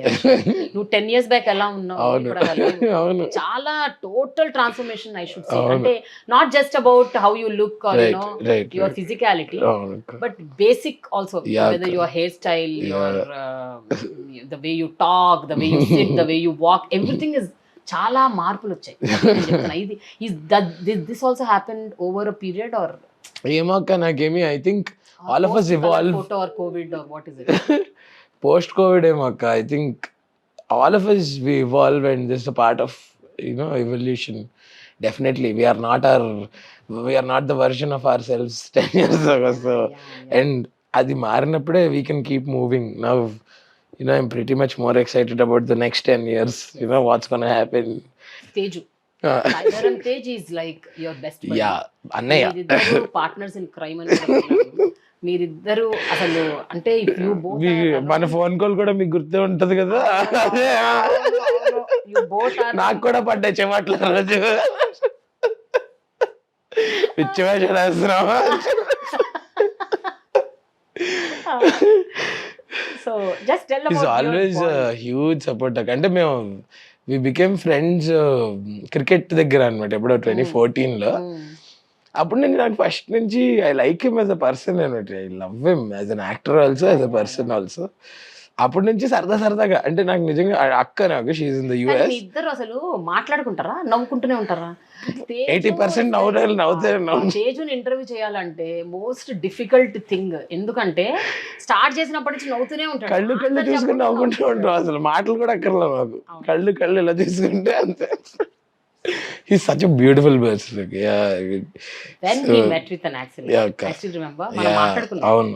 నువ్వు 10 years back ఎలా ఉన్నావు, చాలా total transformation I should say. అంటే not just about how you look or your physicality, but basic also, whether your hair style, your the way you talk, the way you sit, the way you walk, everything is చాలా మార్పులు వచ్చాయి. ఇది this also happened over a period or ఏమక్క నాకేమి I think all of us evolve or covid or what is it? Post covid ఏమక్క I think all of us we evolve and this is a part of evolution. Definitely we are not the version of ourselves 10 years ago, so and అది మారినప్పుడే we can keep moving. Now I'm pretty much more excited about the next 10 years. What's gonna happen. Teju Sai Dharam Tej is like your best buddy. Yeah, annaya మీరిద్దరు partners in crime అని మీరిద్దరు అసలు అంటే if you both మన phone call కూడా మీకు గుర్తే ఉంటది కదా. you both are నాకు కూడా పడ్డాయి చెమట్ల రోజు. పిచ్చి వేషాలు వేస్తున్నావా? So just tell about He's always a huge supporter. అంటే మేము we became friends క్రికెట్ దగ్గర అనమాట ఎప్పుడో 2014 లో. అప్పుడు నాకు ఫస్ట్ నుంచి I like him as a person అనమాట. I love him as an actor also, as a person also. అప్పటి నుంచి సరదాగా అంటే నాకు నిజంగా అక్క నాకు she is in the US. ఇద్దరు అసలు మాట్లాడుకుంటారా, నవ్వుకుంటూనే ఉంటారా? 80% నవ్వుతారు. తేజుని ఇంటర్వ్యూ చేయాలంటే మోస్ట్ డిఫికల్ట్ థింగ్. ఎందుకంటే స్టార్ట్ చేసినప్పటి నుంచి నవ్వుతూనే ఉంటాడు. కళ్ళు తీసుకుని నవ్వుకుంటూ ఉంటాం. అసలు మాటలు కూడా అక్కర్లే మాకు. కళ్ళు ఇలా తీసుకుంటే అంతే. He's such a beautiful person. Yeah. When we met with an accident. I still remember. మనం మాట్లాడుకున్నాం. అవును.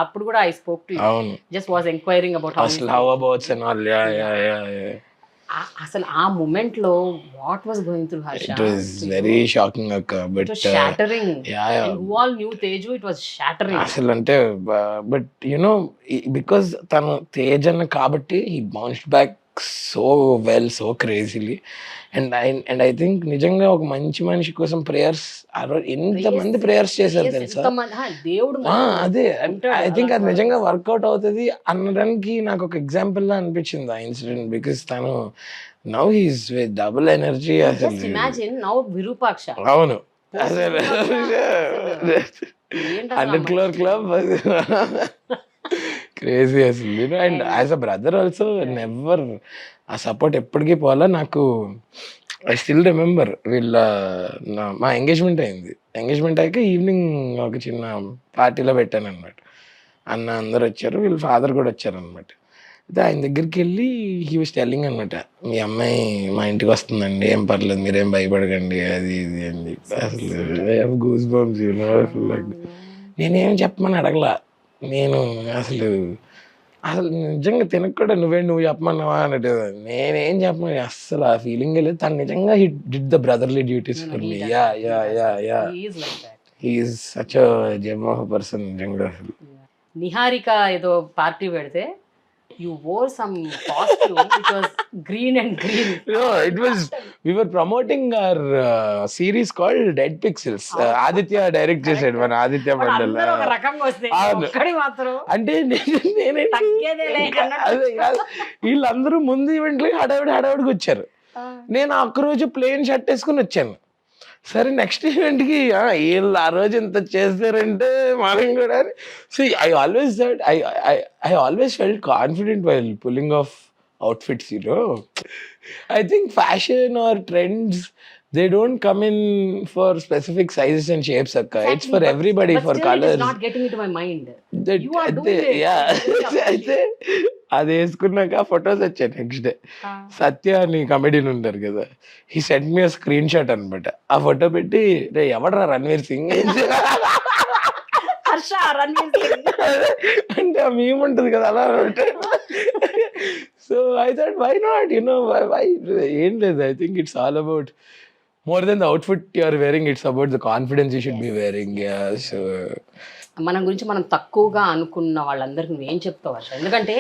అప్పుడు కూడా I spoke to you. అవును. Just was inquiring about how about and all. Yeah. అసలు ఆ మూమెంట్ లో what was going through Harsha? It was very shocking akka, but it was shattering. Yeah. And who all knew Teju, it was shattering. అసలు అంటే but because తను తేజ్ అన్న కాబట్టి he bounced back so well, so crazily. And I think నిజంగా ఒక మంచి మనిషి కోసం ప్రేయర్స్ ఎంతమంది ప్రేయర్స్ చేశారు తెలుసా? దేవుడు అదే ఐ థింక్ అది నిజంగా వర్కౌట్ అవుతుంది అనడానికి నాకు ఒక ఎగ్జాంపుల్ లా అనిపించింది ఆ ఇన్సిడెంట్. బికాస్ తను now he's with double energy. అసలు ఇమాజిన్ నౌ విరూపాక్ష. అవును అసలు 100 crore club క్రేజీ అసలు. And as a brother also never ఆ సపోర్ట్ ఎప్పటికీ పోలా. నాకు ఐ స్టిల్ రిమెంబర్ మా ఎంగేజ్మెంట్ అయింది. ఎంగేజ్మెంట్ అయ్యాక ఈవినింగ్ ఒక చిన్న పార్టీలో పెట్టాను అనమాట. అందరు వచ్చారు, వీళ్ళ ఫాదర్ కూడా వచ్చారనమాట. అయితే ఆయన దగ్గరికి వెళ్ళి హీ వాస్ టెల్లింగ్ అనమాట, మీ అమ్మాయి మా ఇంటికి వస్తుందండి, ఏం పర్లేదు మీరేం భయపడకండి అది ఇది అని చెప్పి. అసలు గూస్ బంప్స్ నేనేం చెప్పమని అడగలా. నేను అసలు నిజంగా తినకుండా నువ్వు చెప్పమన్నావా అన్నట్టు. నేనేం చెప్పమని అస్సలు ఆ ఫీలింగ్ లేదు. తను నిజంగా he did the brotherly duties for me. Yeah he is such a gem of person నిజంగా. అసలు నిహారిక ఏదో పార్టీ పెడితే you wore some costume which was green. No, we were promoting our series called Dead Pixels. Aditya direct చేసాడు మన ఆదిత్య మండల్. అందరూ ఒక రకంగా వస్తే ఒక్కడి మాత్రం అంటే నేనే వీళ్ళందరూ ముందు ఈవెంట్లకి హడావిడికి వచ్చారు. నేను ఒక్కరోజు ప్లెయిన్ షర్ట్ వేసుకుని వచ్చాను. సరే నెక్స్ట్ ఈవెంట్కి వీళ్ళు ఆ రోజు ఎంత చేస్తారంటే మనం కూడా. So I always felt confident while pulling off outfits. I think fashion or trends, they don't come in for specific sizes and shapes akka. Exactly, it's for everybody, for colors. It is not getting into my mind. You are doing it. Yeah. అది వేసుకున్నాక photos వచ్చాయి next day. సత్య అని కమెడీని ఉంటారు కదా, he send me a screen shot అనమాట. ఆ photo పెట్టి ఎవడరా రణ్వీర్ సింగ్ అంటే ఆ మీమ్ ఉంటుంది కదా అలా. So I thought why not why ఏం లేదు. I think it's all about more than the outfit you are wearing, it's about the confidence you should be wearing. Yeah, so మన గురించి మనం తక్కువగా అనుకున్న వాళ్ళందరికీ నువ్వు ఏం చెప్తావు వర్ష? ఎందుకంటే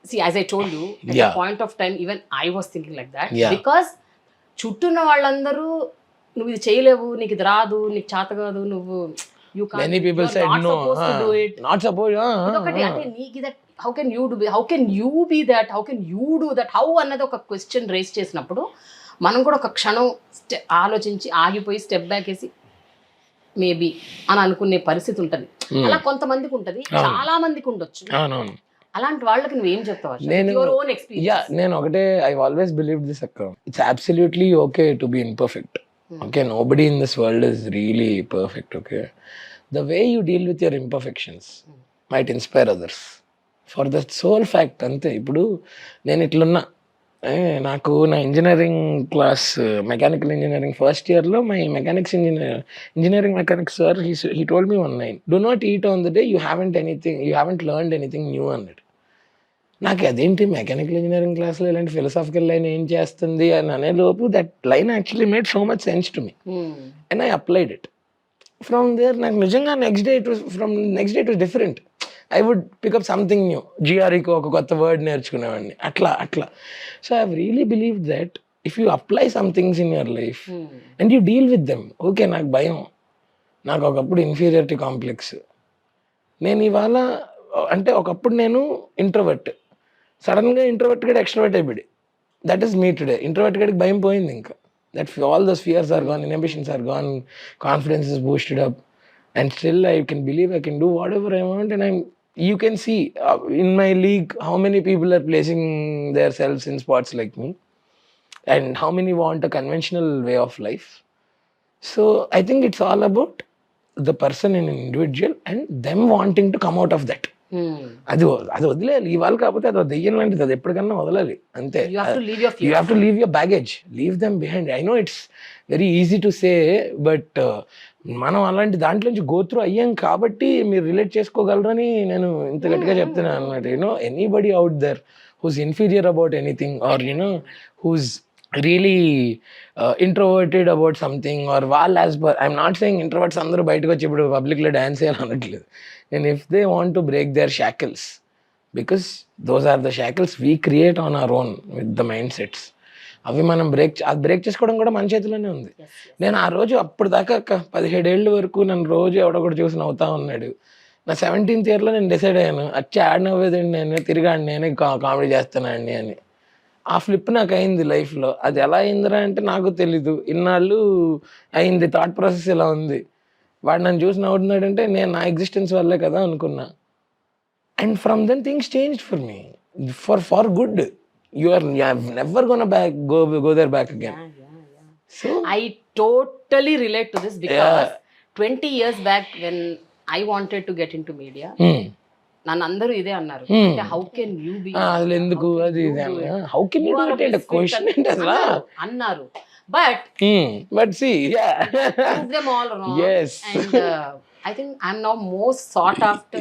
see, as I told you, at a point of time even I was thinking like that. Because చుట్టూన్న వాళ్ళందరూ నువ్వు ఇది చేయలేవు, నీకు ఇది రాదు, నీకు చేత కాదు, నువ్వు you can't, many people said no, do it. Not supposed. ఇదొకటి అంటే నీకు that how can you do, how can you be that, how can you do that, how అన్నది ఒక క్వశ్చన్ రేస్ చేసినప్పుడు మనం కూడా ఒక క్షణం ఆలోచించి ఆగిపోయి స్టెప్ బ్యాక్ వేసి మేబీ అని అనుకునే పరిస్థితి ఉంటుంది. అలా కొంతమందికి ఉంటుంది, చాలా మందికి ఉండొచ్చు. అలాంటి వాళ్ళకి నువ్వేం చెప్తావు? Your own experience. నేను ఒకటే, ఐ ఆల్వేస్ బిలీవ్ దిస్ అక్క, it's absolutely okay to be imperfect. Okay, nobody in this world is really perfect. Okay, the way you deal with your imperfections might inspire others for the sole fact. అంతే. ఇప్పుడు నేను ఇట్లున్నా, నాకు నా engineering class, mechanical engineering first ఇయర్లో my engineering mechanics sir he told me one line, do not eat on the day you haven't learned anything new అన్నట్టు. నాకు అదేంటి మెకానికల్ ఇంజనీరింగ్ క్లాస్లో ఇలాంటి ఫిలసాఫికల్ లైన్ ఏం చేస్తుంది అని అనే లోపు that line actually made so much sense to me and I applied it. From there నాకు నిజంగా next day it was different. I would pick up something new. జిఆర్ఈకి ఒక కొత్త వర్డ్ నేర్చుకునేవాడిని, అట్లా. So I really believe that if you apply some things in your life and you deal with them. Okay, నాకు భయం, నాకు ఒకప్పుడు ఇన్ఫీరియారిటీ కాంప్లెక్స్. నేను ఇవాళ అంటే ఒకప్పుడు నేను ఇంట్రోవర్ట్, సడన్గా ఇంట్రోవర్ట్ గడి ఎక్స్ట్రోవర్ట్ అయిపోయి, that is me today. Introvert గడికి భయం పోయింది ఇంకా. That all those fears are gone, inhibitions are gone, confidence is boosted up. And still I can believe I can do whatever I want. And you can see in my league how many people are placing themselves in spots like me and how many want a conventional way of life. So I think it's all about the person in an individual and them wanting to come out of that. అది వదిలేయాలి. ఇవాళ కాకపోతే అది దెయ్యం లాంటిది, అది ఎప్పటికన్నా వదలాలి అంతే. You have to leave your fear. You have to leave your baggage, leave them behind. I know it's very easy to say, but మనం అలాంటి దాంట్లోంచి గో త్రూ అయ్యాం కాబట్టి మీరు రిలేట్ చేసుకోగలరని నేను ఇంత గట్టిగా చెప్తున్నాను అన్నమాట. You know, anybody out there who's inferior about anything or you know who's really introverted about something or వాళ్ళు as per, I'm not saying introverts అందరూ బయటకు వచ్చి ఇప్పుడు పబ్లిక్లో డ్యాన్స్ చేయాలి అనట్లేదు. And if they want to break their shackles, because those are the shackles we create on our own with the mindsets, అవి మనం బ్రేక్ చేసుకోవడం కూడా మన చేతిలోనే ఉంది. నేను ఆ రోజు అప్పుడు దాకా 17 ఏళ్ళ వరకు నన్ను రోజు ఎవడొకటి చూసి నవ్వుతా ఉన్నాడు. నా 17th ఇయర్లో నేను డిసైడ్ అయ్యాను, వచ్చి ఆడినవ్వేదండి నేను, తిరిగాడి నేనే కామెడీ చేస్తానండి అని. ఆ ఫ్లిప్ నాకు అయింది లైఫ్లో. అది ఎలా అయిందిరా అంటే నాకు తెలీదు, ఇన్నాళ్ళు అయింది. థాట్ ప్రాసెస్ ఇలా ఉంది. వాడు నన్ను చూసి నవ్వుతున్నాడంటే నేను నా ఎగ్జిస్టెన్స్ వల్లే కదా అనుకున్నా. And from then things changed for me for good. You are never gonna go there back again. So I totally relate to this because 20 years back when I wanted to get into media, నన్ను అందరూ ఇదే అన్నారు, అంటే how can you be, ఎందుకు అది how can you do it అంటే question ఏంటి అసలు అన్నారు. But see, prove them all wrong. Yes. And I think I'm now most sought after.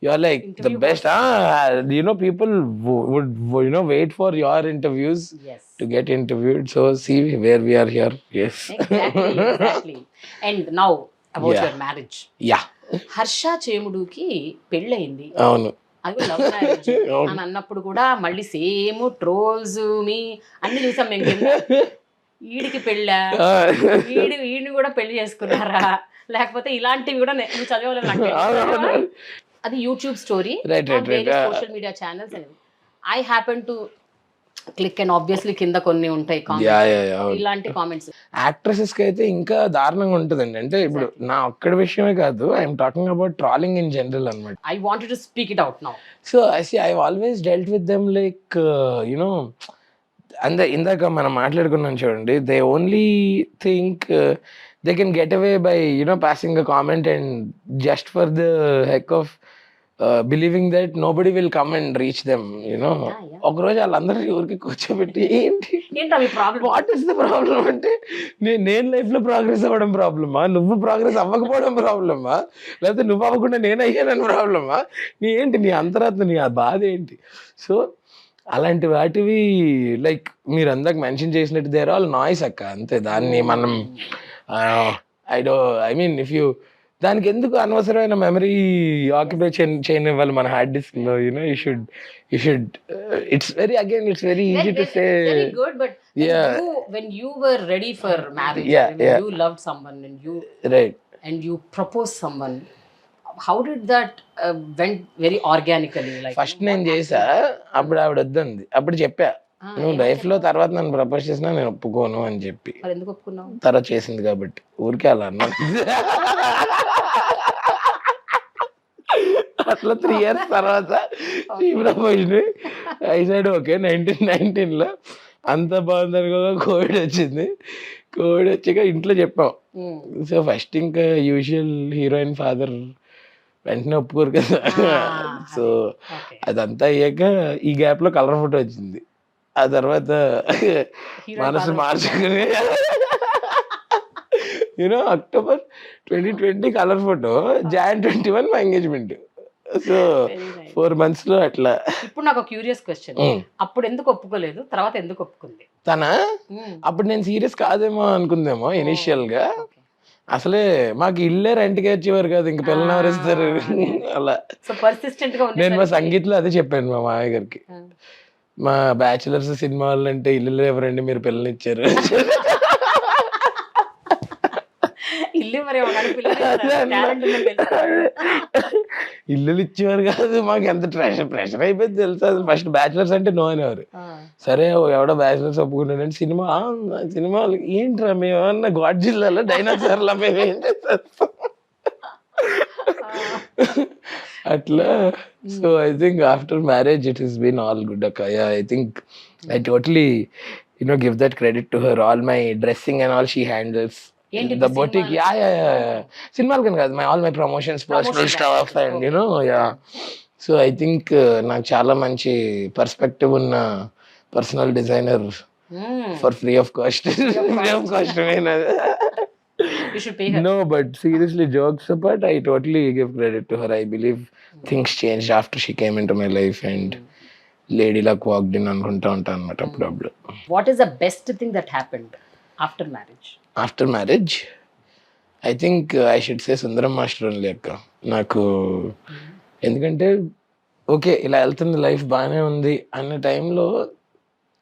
You're like the best. You know, people would wait for your interviews to get interviewed. So see where we are here. Yes. Exactly. And now about your marriage. Harsha Chemudu ki పెళ్ళి అయింది. అవును. అది love marriage అని అన్నప్పుడు కూడా మళ్ళీ same trolls మీ అన్ని చూసాం మేము. ఈడికి పెళ్ళా, ఈడిని కూడా పెళ్లి చేసుకున్నారా, లేకపోతే ఇలాంటివి కూడా నువ్వు చదవలేదు. అది YouTube story, social media channels. I happen to click and obviously కింద కొన్ని ఉంటాయి ఇలాంటి కామెంట్స్. యాక్ట్రెసెస్ కి అయితే ఇంకా దారుణంగా ఉంటుందండి. అంటే ఇప్పుడు నా ఒక్కడి విషయమే కాదు, I'm talking about trolling in general అన్నమాట. I wanted to speak it out now. So I always dealt with them like you know, ఇందాక మనం మాట్లాడుకున్నాం చూడండి, they only think they can get away by passing a comment and just for the heck of believing that nobody will come and reach them, ఒక రోజు వాళ్ళందరూ ఊరికి కూర్చోబెట్టి ఏంటి వాట్ ఇస్ ద ప్రాబ్లం అంటే, నేను లైఫ్ లో ప్రోగ్రెస్ అవ్వడం ప్రాబ్లమా, నువ్వు ప్రోగ్రెస్ అవ్వకపోవడం ప్రాబ్లమా, లేకపోతే నువ్వు అవ్వకుండా నేను అయ్యానని ప్రాబ్లమా, నీ అంతరాత్మ, నీ బాధ ఏంటి? సో అలాంటి వాటివి లైక్ మీరు అందరికి మెన్షన్ చేసినట్టు దేర్ ఆల్ నాయిస్ అక్క, అంతే. దాన్ని మనం ఐ మీన్ ఇఫ్ యూ దానికి ఎందుకు అనవసరమైన మెమరీ ఆక్యుపై చేయనివ్వాలి మన హార్డ్ డిస్క్ లో. You should it's very easy to say good, but when you were ready for marriage, you loved someone and you and you proposed someone, how did that went very organically? Like first నేను చేసా, అప్పుడు ఆవిడ వద్దంది. అప్పుడు చెప్పా, నువ్వు life లో తర్వాత నన్ను ప్రపోజ్ చేసినా నేను ఒప్పుకోను అని చెప్పి. ఎందుకు ఒప్పుకున్నావు? తర్వాత చేసింది కాబట్టి. ఊరికే అలా అన్నా. అట్లా 3 years తర్వాత she proposed. I said okay. 1919లో అంత బాగుంది అనుకోగా కోవిడ్ వచ్చింది. కోవిడ్ వచ్చాక ఇంట్లో చెప్పాం. సో ఫస్ట్ ఇంకా యూజువల్ హీరోయిన్ ఫాదర్ వెంటనే ఒప్పుకోరు కదా. సో అదంతా అయ్యాక ఈ గ్యాప్ లో కలర్ ఫోటో వచ్చింది. ఆ తర్వాత మనసు మార్చుకుని అక్టోబర్ 2020 కలర్ ఫోటో, Jan 21 మా ఎంగేజ్మెంట్. సో 4 months లో అట్లా. ఇప్పుడు నాకు క్యూరియస్ క్వశ్చన్, అప్పుడు ఎందుకు ఒప్పుకోలేదు, తర్వాత ఎందుకు ఒప్పుకుంది తన? అప్పుడు నేను సీరియస్ కాదేమో అనుకుందేమో ఇనిషియల్ గా. అసలే మాకు ఇల్లే రెంట్కి వచ్చేవారు కాదు, ఇంక పిల్లలు ఎవరు ఇస్తారు అలా. నేను మా సంగీత్లో అదే చెప్పాను మా మామయ్య గారికి, మా బ్యాచులర్స్ సినిమా వాళ్ళు అంటే ఇల్లు ఎవరండి మీరు పిల్లలు ఇచ్చారు. ఇల్లు ఇచ్చేవారు కాదు, మాకు ఎంత ప్రెషర్ అయిపోయింది తెలుసా. అసలు ఫస్ట్ బ్యాచులర్స్ అంటే నో అనేవారు. సరే ఎవడో బ్యాచులర్స్ ఒప్పుకుంటానంటే సినిమా ఏంట్రా మేము ఏమన్నా గాడ్ జిల్లాలో డైనోసార్లా మేము ఏం చేస్తాం అట్లా. So I think after marriage it has been all good అక్క. I think I totally give that credit to her. All my dressing and all she handles. The boutique, సినిమాలు కానీ కాదు, all my promotions, personal stuff and so I think నాకు చాలా మంచి perspective ఉన్న personal designer for free of cost. No, but seriously, jokes apart, I totally give credit to her. I believe things changed after she came into my life and lady luck walked in అనుకుంటా ఉంటాను అన్నమాట అప్పుడప్పుడు. What is the best thing that happened after marriage? After marriage, I think I should say Sundaram Master only అక్క. నాకు ఎందుకంటే okay ఇలా వెళ్తుంది life బాగానే ఉంది అన్న టైంలో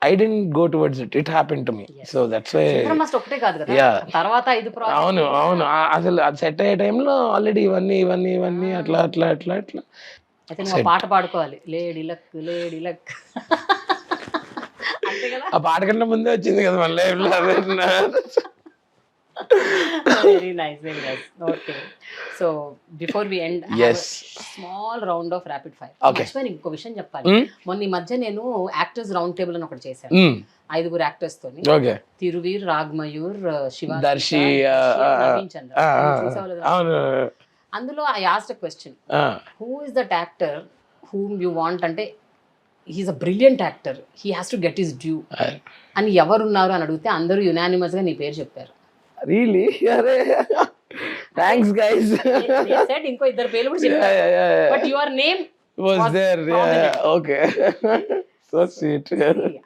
I didn't go towards it. It happened to me. Yes. So that's why. Sundaram Master ఒకటే కాదు కదా. తర్వాత 5 ప్రాజెక్ట్స్. అవును అసలు అది సెట్ అయ్యే టైంలో ఆల్రెడీ ఇవన్నీ అట్లా. అయితే నువ్వు పాట పాడుకోవాలి, లేడీ లక్ అంతే కదా. ఆ పాట కన్నా ముందే వచ్చింది కదా మన లైఫ్ లో. Very nice. Okay. So before we end, yes, small round of rapid fire. Okay. ఇంకో విషయం చెప్పాలి. మొన్న ఈ మధ్య నేను యాక్టర్స్ రౌండ్ టేబుల్ అని ఒకటి చేశాను 5 యాక్టర్స్ తోని. ఓకే. తిరువీర్, రాగ్మయూర్, శివ, దర్శి, నవీన్ చంద్ర. అందులో I asked a question. Who is that actor whom you want, అంటే he's a brilliant actor, he has to get his due అని ఎవరున్నారు అని అడిగితే అందరూ యునానిమస్ గా నీ పేరు చెప్పారు. Really? Thanks guys. They said ఇంకో 2 పేర్లు కూడా చెప్పారు. But your name was there. Yeah, okay. So sweet.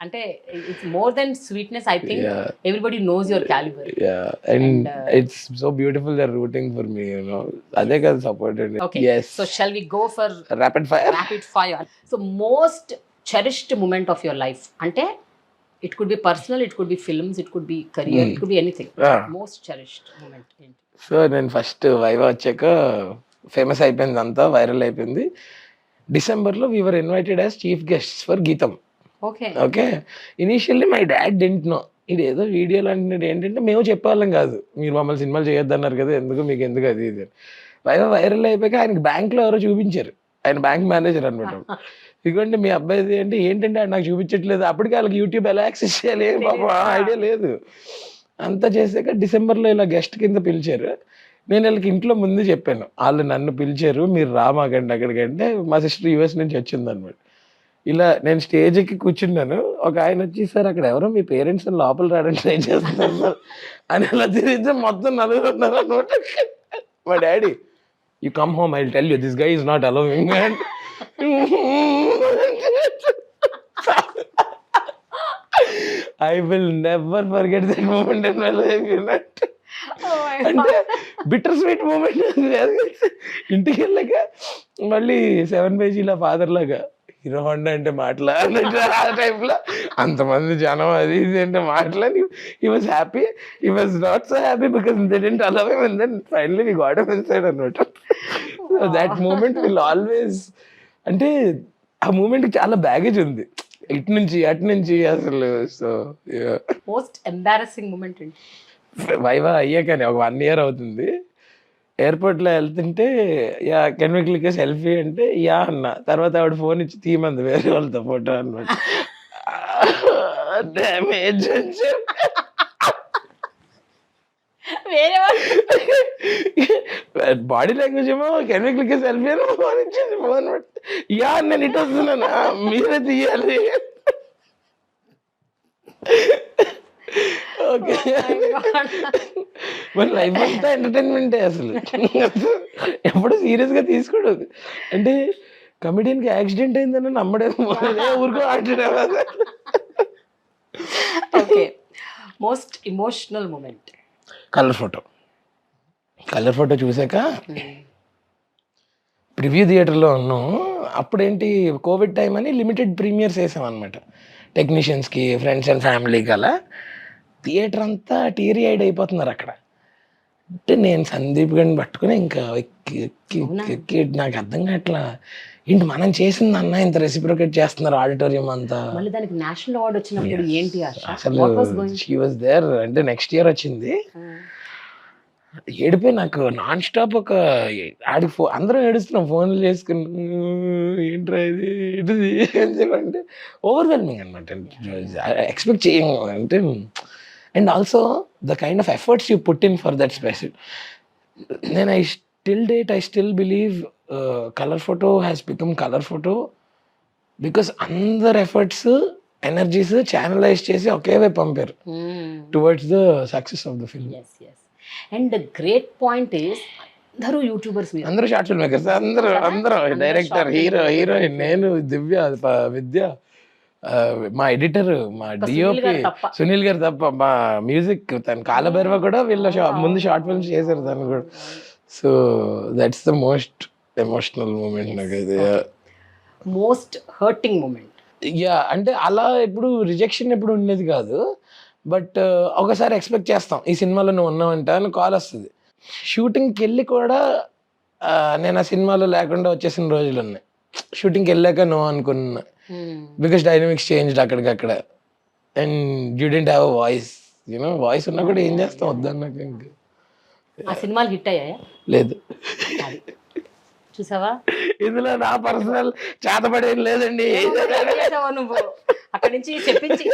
అంటే it's more than sweetness, I think. Everybody knows your caliber. Yeah, and it's so beautiful they're rooting for me, అదే కదా supported. Okay. Yes. So shall we go for rapid fire? So most cherished moment of your life, అంటే it could be personal, it could be films, it could be career, it could be anything. Most cherished moment ఏంటి? So నేను first viva వచ్చాక famous అయిపోయింది, అంతా viral అయిపోయింది. డిసెంబర్లో we were invited as chief guests for గీతం. Okay. Initially my dad didn't know. ఇది ఏదో వీడియోలు అంటున్నాడు. ఏంటంటే మేము చెప్పేవాళ్ళం కాదు, మీరు మమ్మల్ని సినిమాలు చేయొద్దన్నారు కదా, మీకు ఎందుకు అది ఇది. వైరల్ అయిపోయాక ఆయనకి బ్యాంక్లో ఎవరో చూపించారు, ఆయన బ్యాంక్ మేనేజర్ అనమాట. ఇదిగోండి మీ అబ్బాయిది అంటే ఏంటంటే నాకు చూపించట్లేదు. అప్పటికి వాళ్ళకి యూట్యూబ్ ఎలా యాక్సెస్ చేయాలి పాపం ఐడియా లేదు. అంతా చేసాక డిసెంబర్లో ఇలా గెస్ట్ కింద పిలిచారు. నేను వాళ్ళకి ఇంట్లో ముందు చెప్పాను, వాళ్ళు నన్ను పిలిచారు మీరు రామాకండి అక్కడికంటే. మా సిస్టర్ యూఎస్ నుంచి వచ్చింది అనమాట. ఇలా నేను స్టేజ్ ఎక్కి కూర్చున్నాను, ఒక ఆయన వచ్చి సార్ అక్కడ ఎవరో మీ పేరెంట్స్ లోపల రావడానికి ట్రై చేస్తున్నారు అని అలా తిరిగితే మొత్తం 4 ఉన్నారు అనమాట. మా daddy you come home I will tell you this guy is not allowing and I will never forget that moment in my life. అంటే బిటర్ స్వీట్ మూమెంట్. ఇంటికి వెళ్ళాక మళ్ళీ 7 పేజీల ఫాదర్ లాగా హీరో హోండా అంటే మాట్లాడినట్టు ఆ టైంలో అంతమంది జనం అది ఇది అంటే మాట్లాడి he was happy. He was not so happy because they didn't allow him and then finally we got him inside అన్నమాట. So that moment will always, అంటే ఆ మూమెంట్ చాలా బ్యాగేజ్ ఉంది ఇటు నుంచి అటు నుంచి అసలు. So most embarrassing moment viva అయ్యాకనే ఒక 1 year అవుతుంది. ఎయిర్పోర్ట్లో వెళ్తుంటే yeah can we click selfie అంటే యా అన్న. తర్వాత ఆవిడ ఫోన్ ఇచ్చి తీయమంది వేరే వాళ్ళతో ఫోటో అన్నమాట. డ్యామేజ్ అని చెప్పి వేరే బాడీ లాంగ్వేజ్ ఏమో కెన్ వి క్లిక్ సెల్ఫీ అని ఫోన్ ఇచ్చింది. ఫోన్ యా నేను ఇటు వస్తున్నాను మీరే తీయాలి. ఓకే మన లైఫ్ అంతా ఎంటర్టైన్మెంటే అసలు. ఎప్పుడు సీరియస్ గా తీసుకోడు. అంటే కమెడియన్ కి యాక్సిడెంట్ అయిందని నమ్మడేమో ఊరుకో ఆడాడు. Okay, most emotional moment. Colour photo చూసాక ప్రివ్యూ థియేటర్లో ఉన్నాం. అప్పుడేంటి కోవిడ్ టైం అని లిమిటెడ్ ప్రీమియర్స్ వేసాం అనమాట టెక్నీషియన్స్కి, ఫ్రెండ్స్ అండ్ ఫ్యామిలీకి. అలా థియేటర్ అంతా టీరీ ఐడ్ అయిపోతున్నారు అక్కడ. అంటే నేను సందీప్ గారిని పట్టుకుని ఇంకా ఎక్కి నాకు అర్థం కావట్లా, ఏంటి మనం చేసింది అన్న ఇంత రెసిప్రోకేట్ చేస్తున్నారు ఆడిటోరియం అంతా. మళ్ళీ దానికి నేషనల్ అవార్డు వచ్చినప్పుడు ఏంటి అసలు షీ వాజ్ దేర్. అంటే నెక్స్ట్ ఇయర్ వచ్చింది. ఏడిపోయి నాకు నాన్ స్టాప్ ఒక ఆడికి అందరం ఏడుస్తున్నాం ఫోన్లు చేసుకుని, ఏంట్రా ఇది ఏంటిది అని చెప్పి. అంటే ఓవర్వెల్మింగ్ అనమాట. ఎక్స్పెక్ట్ చేయం అంటే. And also the kind of efforts you put in for that special. నేను I still believe Colour Photo has become Colour Photo because అందరు ఎఫర్ట్స్ ఎనర్జీస్ ఛానలైజ్ చేసి ఒకే వైపు పంపారు towards the success of the film. And the great point is అందరూ YouTubers, అందరూ short film makers, అందరూ director, heroine, నేను, దివ్య, విద్య, మా ఎడిటర్, మా డిఓపి సునీల్ గారు తప్ప, మా మ్యూజిక్ తన కాలభైరవ కూడా వీళ్ళ ముందు షార్ట్ ఫిల్మ్స్ చేశారు తను కూడా. So that's the most emotional moment నాకైతే. Most hurting moment. యా అంటే అలా ఎప్పుడు రిజెక్షన్ ఎప్పుడు ఉండేది కాదు. బట్ ఒకసారి ఎక్స్పెక్ట్ చేస్తాం ఈ సినిమాలో నువ్వు ఉన్నావంట అని కాల్ వస్తుంది. షూటింగ్కి వెళ్ళి కూడా నేను ఆ సినిమాలో లేకుండా వచ్చేసిన రోజులు ఉన్నాయి. షూటింగ్కి వెళ్ళాక నువ్వు అనుకున్నా బికాస్ డైనమిక్స్ చేంజ్డ్ అక్కడికక్కడ. And you didn't have a voice. You know voice ఉన్నా కూడా ఏం చేస్తాం వద్దన్నాక. ఇంకా ఆ సినిమాలు హిట్ అయ్యాయా? లేదు. చూసావా, ఇందులో నా పర్సనల్ చేతపడేం లేదండి. నువ్వు అక్కడి నుంచి చెప్పించి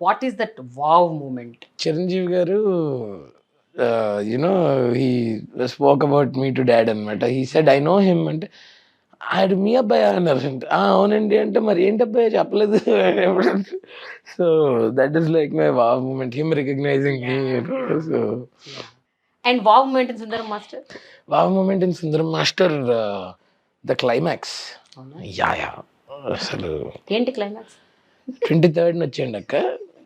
what is that wow moment? Chiranjeevi garu you know he spoke about me to dad అనమాట. He said I know him అంటే ఆడు మీ అబ్బాయి అన్నారు. అంటే అవునండి అంటే మరి ఏంటి అబ్బాయి చెప్పలేదు. So that is like my wow moment, him recognising me. So and wow moment in Sundaram Master. Wow moment in Sundaram Master the climax. Yeah అసలు ఏంటి క్లైమాక్స్? 23rd వచ్చేయండి అక్క.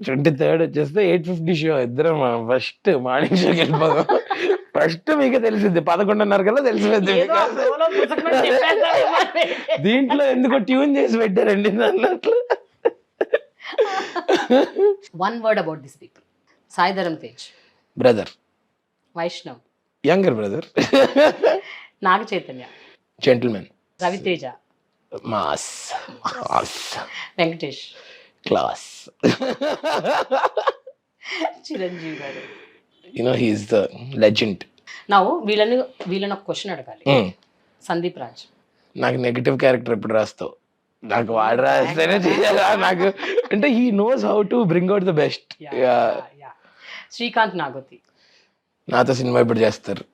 23rd వచ్చేస్తే 8:50 షో. ఇద్దరం ఫస్ట్ మార్నింగ్ షోకి వెళ్ళిపోదాం. ఫస్ట్ మీకే తెలిసింది 11:30 కల్లా తెలిసిపోద్ది. దీంట్లో ఎందుకో ట్యూన్ చేసి పెట్టారండి అన్నట్లు. One word about this people. Sai Dharam Tej brother, Vaishnav younger brother, Naga Chaitanya gentlemen, Ravi Teja mass, Venkatesh class, Chiranjeevi garu. he is the legend. నా వీళ్ళని ఒక క్వశ్చన్ అడగాలి. సందీప్ రాజ్, నాకు నెగటివ్ క్యారెక్టర్ ఎప్పుడు రాస్తావు? నాకు వాడు రాస్తేనే చేయాలా నాకు. అంటే he knows how to bring out the best. Srikanth Nagoti, నాతో సినిమా ఇప్పుడు చేస్తారు.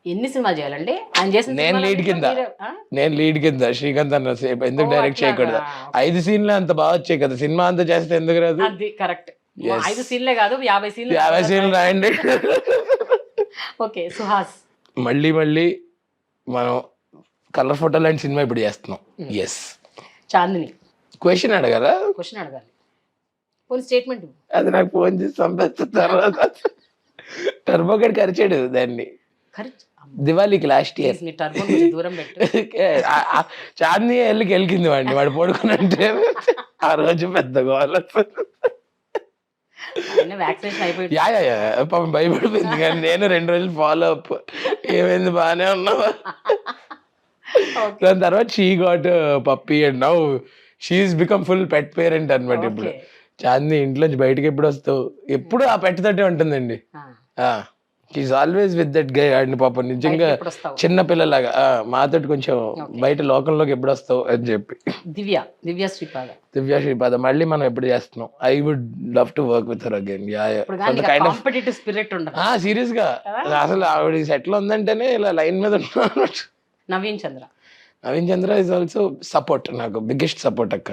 ఎన్ని సినిమాలు చేయాలండి ఆయన చేసిన? నేను లీడ్ కింద శ్రీకాంత్ అన్న ఎందుకు డైరెక్ట్ చేయకూడదు? 5 సీన్లు అంత బాగా వచ్చాయి కదా, సినిమా అంతా చేస్తే ఎందుకు రాదు? అది కరెక్ట్. 5 సీన్లే కాదు 50 సీన్లు రాయండి. ఓకే, సుహాస్. మళ్ళీ మనం కలర్ ఫోటో లాంటి సినిమా ఇప్పుడు చేస్తున్నాం. ఎస్. చాందిని. క్వశ్చన్ అడగాలి. పోనీ స్టేట్మెంట్. అది నాకు ఫోన్ చేసి పంపిస్తున్న తర్వాత టర్బో గడ్ ఖర్చాడు దాన్ని దివాళీకి లాస్ట్ ఇయర్. చాందిని వెళ్ళింది వాడిని, వాడు పడుకునంటే ఆ రోజు పెద్ద గోల. పాపం భయపడిపోయింది. కానీ నేను 2 రోజులు ఫాలో అప్, ఏమైంది బాగానే ఉన్నావా. దాని తర్వాత she got puppy and now she's become full pet parent అనమాట ఇప్పుడు. చాందిని ఇంట్లోంచి బయటకి ఎప్పుడు వస్తావు, ఎప్పుడు ఆ పెట్టతోటే ఉంటుందండి. She's always with that guy. ఆడిని పాపం నిజంగా చిన్న పిల్లలాగా మాతోటి కొంచెం బయట లోకంలోకి ఎప్పుడు వస్తావు అని చెప్పి. దివ్య శ్రీపాద మళ్ళీ మనం ఎప్పుడు చేస్తున్నాం. I would love to work with her again. Serious గా అసలు ఆవిడ సెటిల్ ఉందంటేనే ఇలా లైన్ మీద ఉన్నాను. Naveen Chandra is also support, నాకు బిగ్గెస్ట్ సపోర్ట్ అక్క.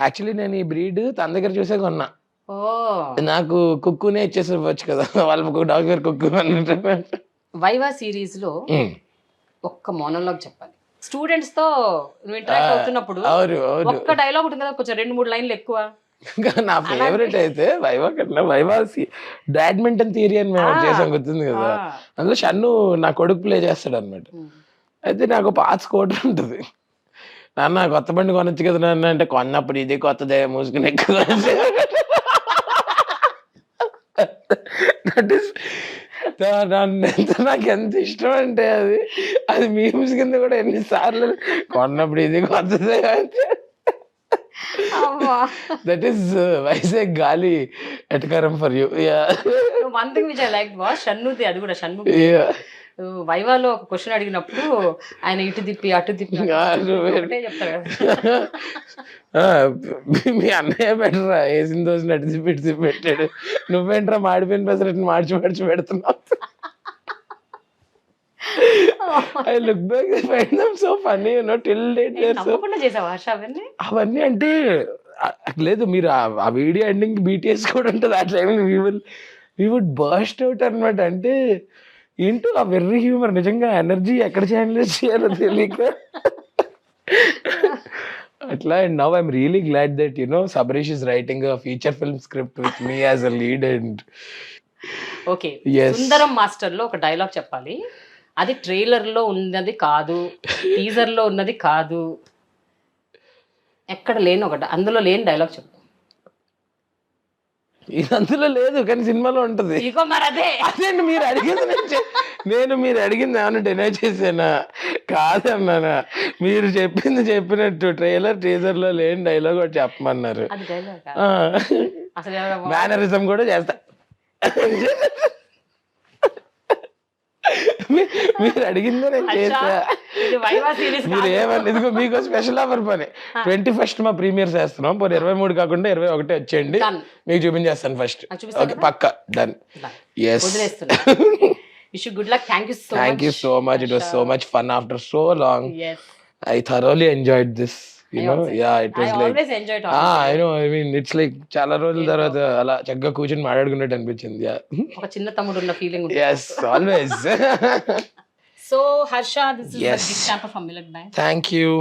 యాక్చువల్లీ నేను ఈ బ్రీడ్ తన దగ్గర చూసే కొన్నా. నాకు కుక్కునే ఇచ్చేసి కదా, వాళ్ళకు డాగ్ పేరు కుక్కు అన్నట్టు. వైవా సిరీస్ లో ఒక్క మోనోలాగ్ చెప్పాలి స్టూడెంట్స్ తో ఇంటరాక్ట్ అవుతున్నప్పుడు. ఒక్క డైలాగ్ ఉంటుంది కదా, కొంచెం 2-3 లైన్లు ఎక్కువ. నా ఫేవరెట్ అయితే వైవా బ్యాడ్మింటన్ థియరీ అని మేము చేసాం, గుర్తుంది కదా. అందులో షన్ను నా కొడుకు ప్లే చేస్తాడు అనమాట. అయితే నాకు పాత స్కూటర్ ఉంటుంది. నాన్న కొత్త బండి కొనొచ్చు కదా నాన్న అంటే, కొన్నప్పుడు ఇది కొత్తదే మూసుకుని ఎక్కువ. నాకు ఎంత ఇష్టం అంటే అది మీమ్స్ కింద కూడా ఎన్నిసార్లు కొన్నప్పుడు ఇది కొత్తదే అంటే. దట్ ఈస్ వైజాగ్ గాలి ఎటకారం for you. One thing which I like was షన్నుది, అది కూడా షన్ను వైవాలో ఒక క్వశ్చన్ అడిగినప్పుడు ఆయన ఇటు తిప్పి అటు తిప్పి చెప్తారు కదా. మీ అన్నయ్య బెటరా వేసిన దోశ అటు తిప్పి ఇటు తిప్పి పెట్టాడు, నువ్వేంట్రా మాడిపోయిన పెసరట్టు మార్చి పెడుతున్నావు. I look back, I find them so funny, you know, till date. అవన్నీ అంటే లేదు, మీరు ఆ వీడియో ఎండింగ్ BTS కూడా ఉంటుంది. ఆ టైంలో we would burst out అనమాట. అంటే ఏంటో ఆ వెర్రీ హ్యూమర్, నిజంగా ఎనర్జీ ఎక్కడ ఛానలైజ్ చేయాలో తెలియక అట్లా. And now I'm really glad that Sabarish is writing a feature film script with me as a lead. And okay, Sundaram master లో ఒక డైలాగ్ చెప్పాలి. అది ట్రైలర్ లో ఉన్నది కాదు, టీజర్ లో ఉన్నది కాదు, ఎక్కడ లేని ఒకటి, అందులో లేని డైలాగ్ చెప్పు. ఇది అందులో లేదు కానీ సినిమాలో ఉంటది. అదేంటి మీరు అడిగింది, మీరు అడిగింది ఏమన్నా డినై చేసానా కాదన్నానా? మీరు చెప్పినట్టు ట్రైలర్ టీజర్ లో లేని డైలాగ్ ఒకటి చెప్పమన్నారు. మేనరిజం కూడా చేస్తా. మీరు అడిగిందే నేను చేసా. మీరు ఏమన్నా ఇదిగో మీకు స్పెషల్ ఆఫర్ పని, 21st మా ప్రీమియర్ చేస్తున్నాం. 23 కాకుండా 21 వచ్చేయండి, మీకు చూపించేస్తాను ఫస్ట్. ఓకే పక్కా done. yes wish you good luck. thank you so much. It was so much fun after so long. I thoroughly enjoyed this. It was I like always enjoy talking. I know, I mean it's like చాలా రోజుల తర్వాత అలా చక్కగా కూర్చొని మాట్లాడుకున్నట్టు అనిపించింది. ఒక చిన్న తమ్ముడు ఉన్న ఫీలింగ్ ఉంది. yes always. So Harsha, this is a gift hamper from Millet Bank. Thank you.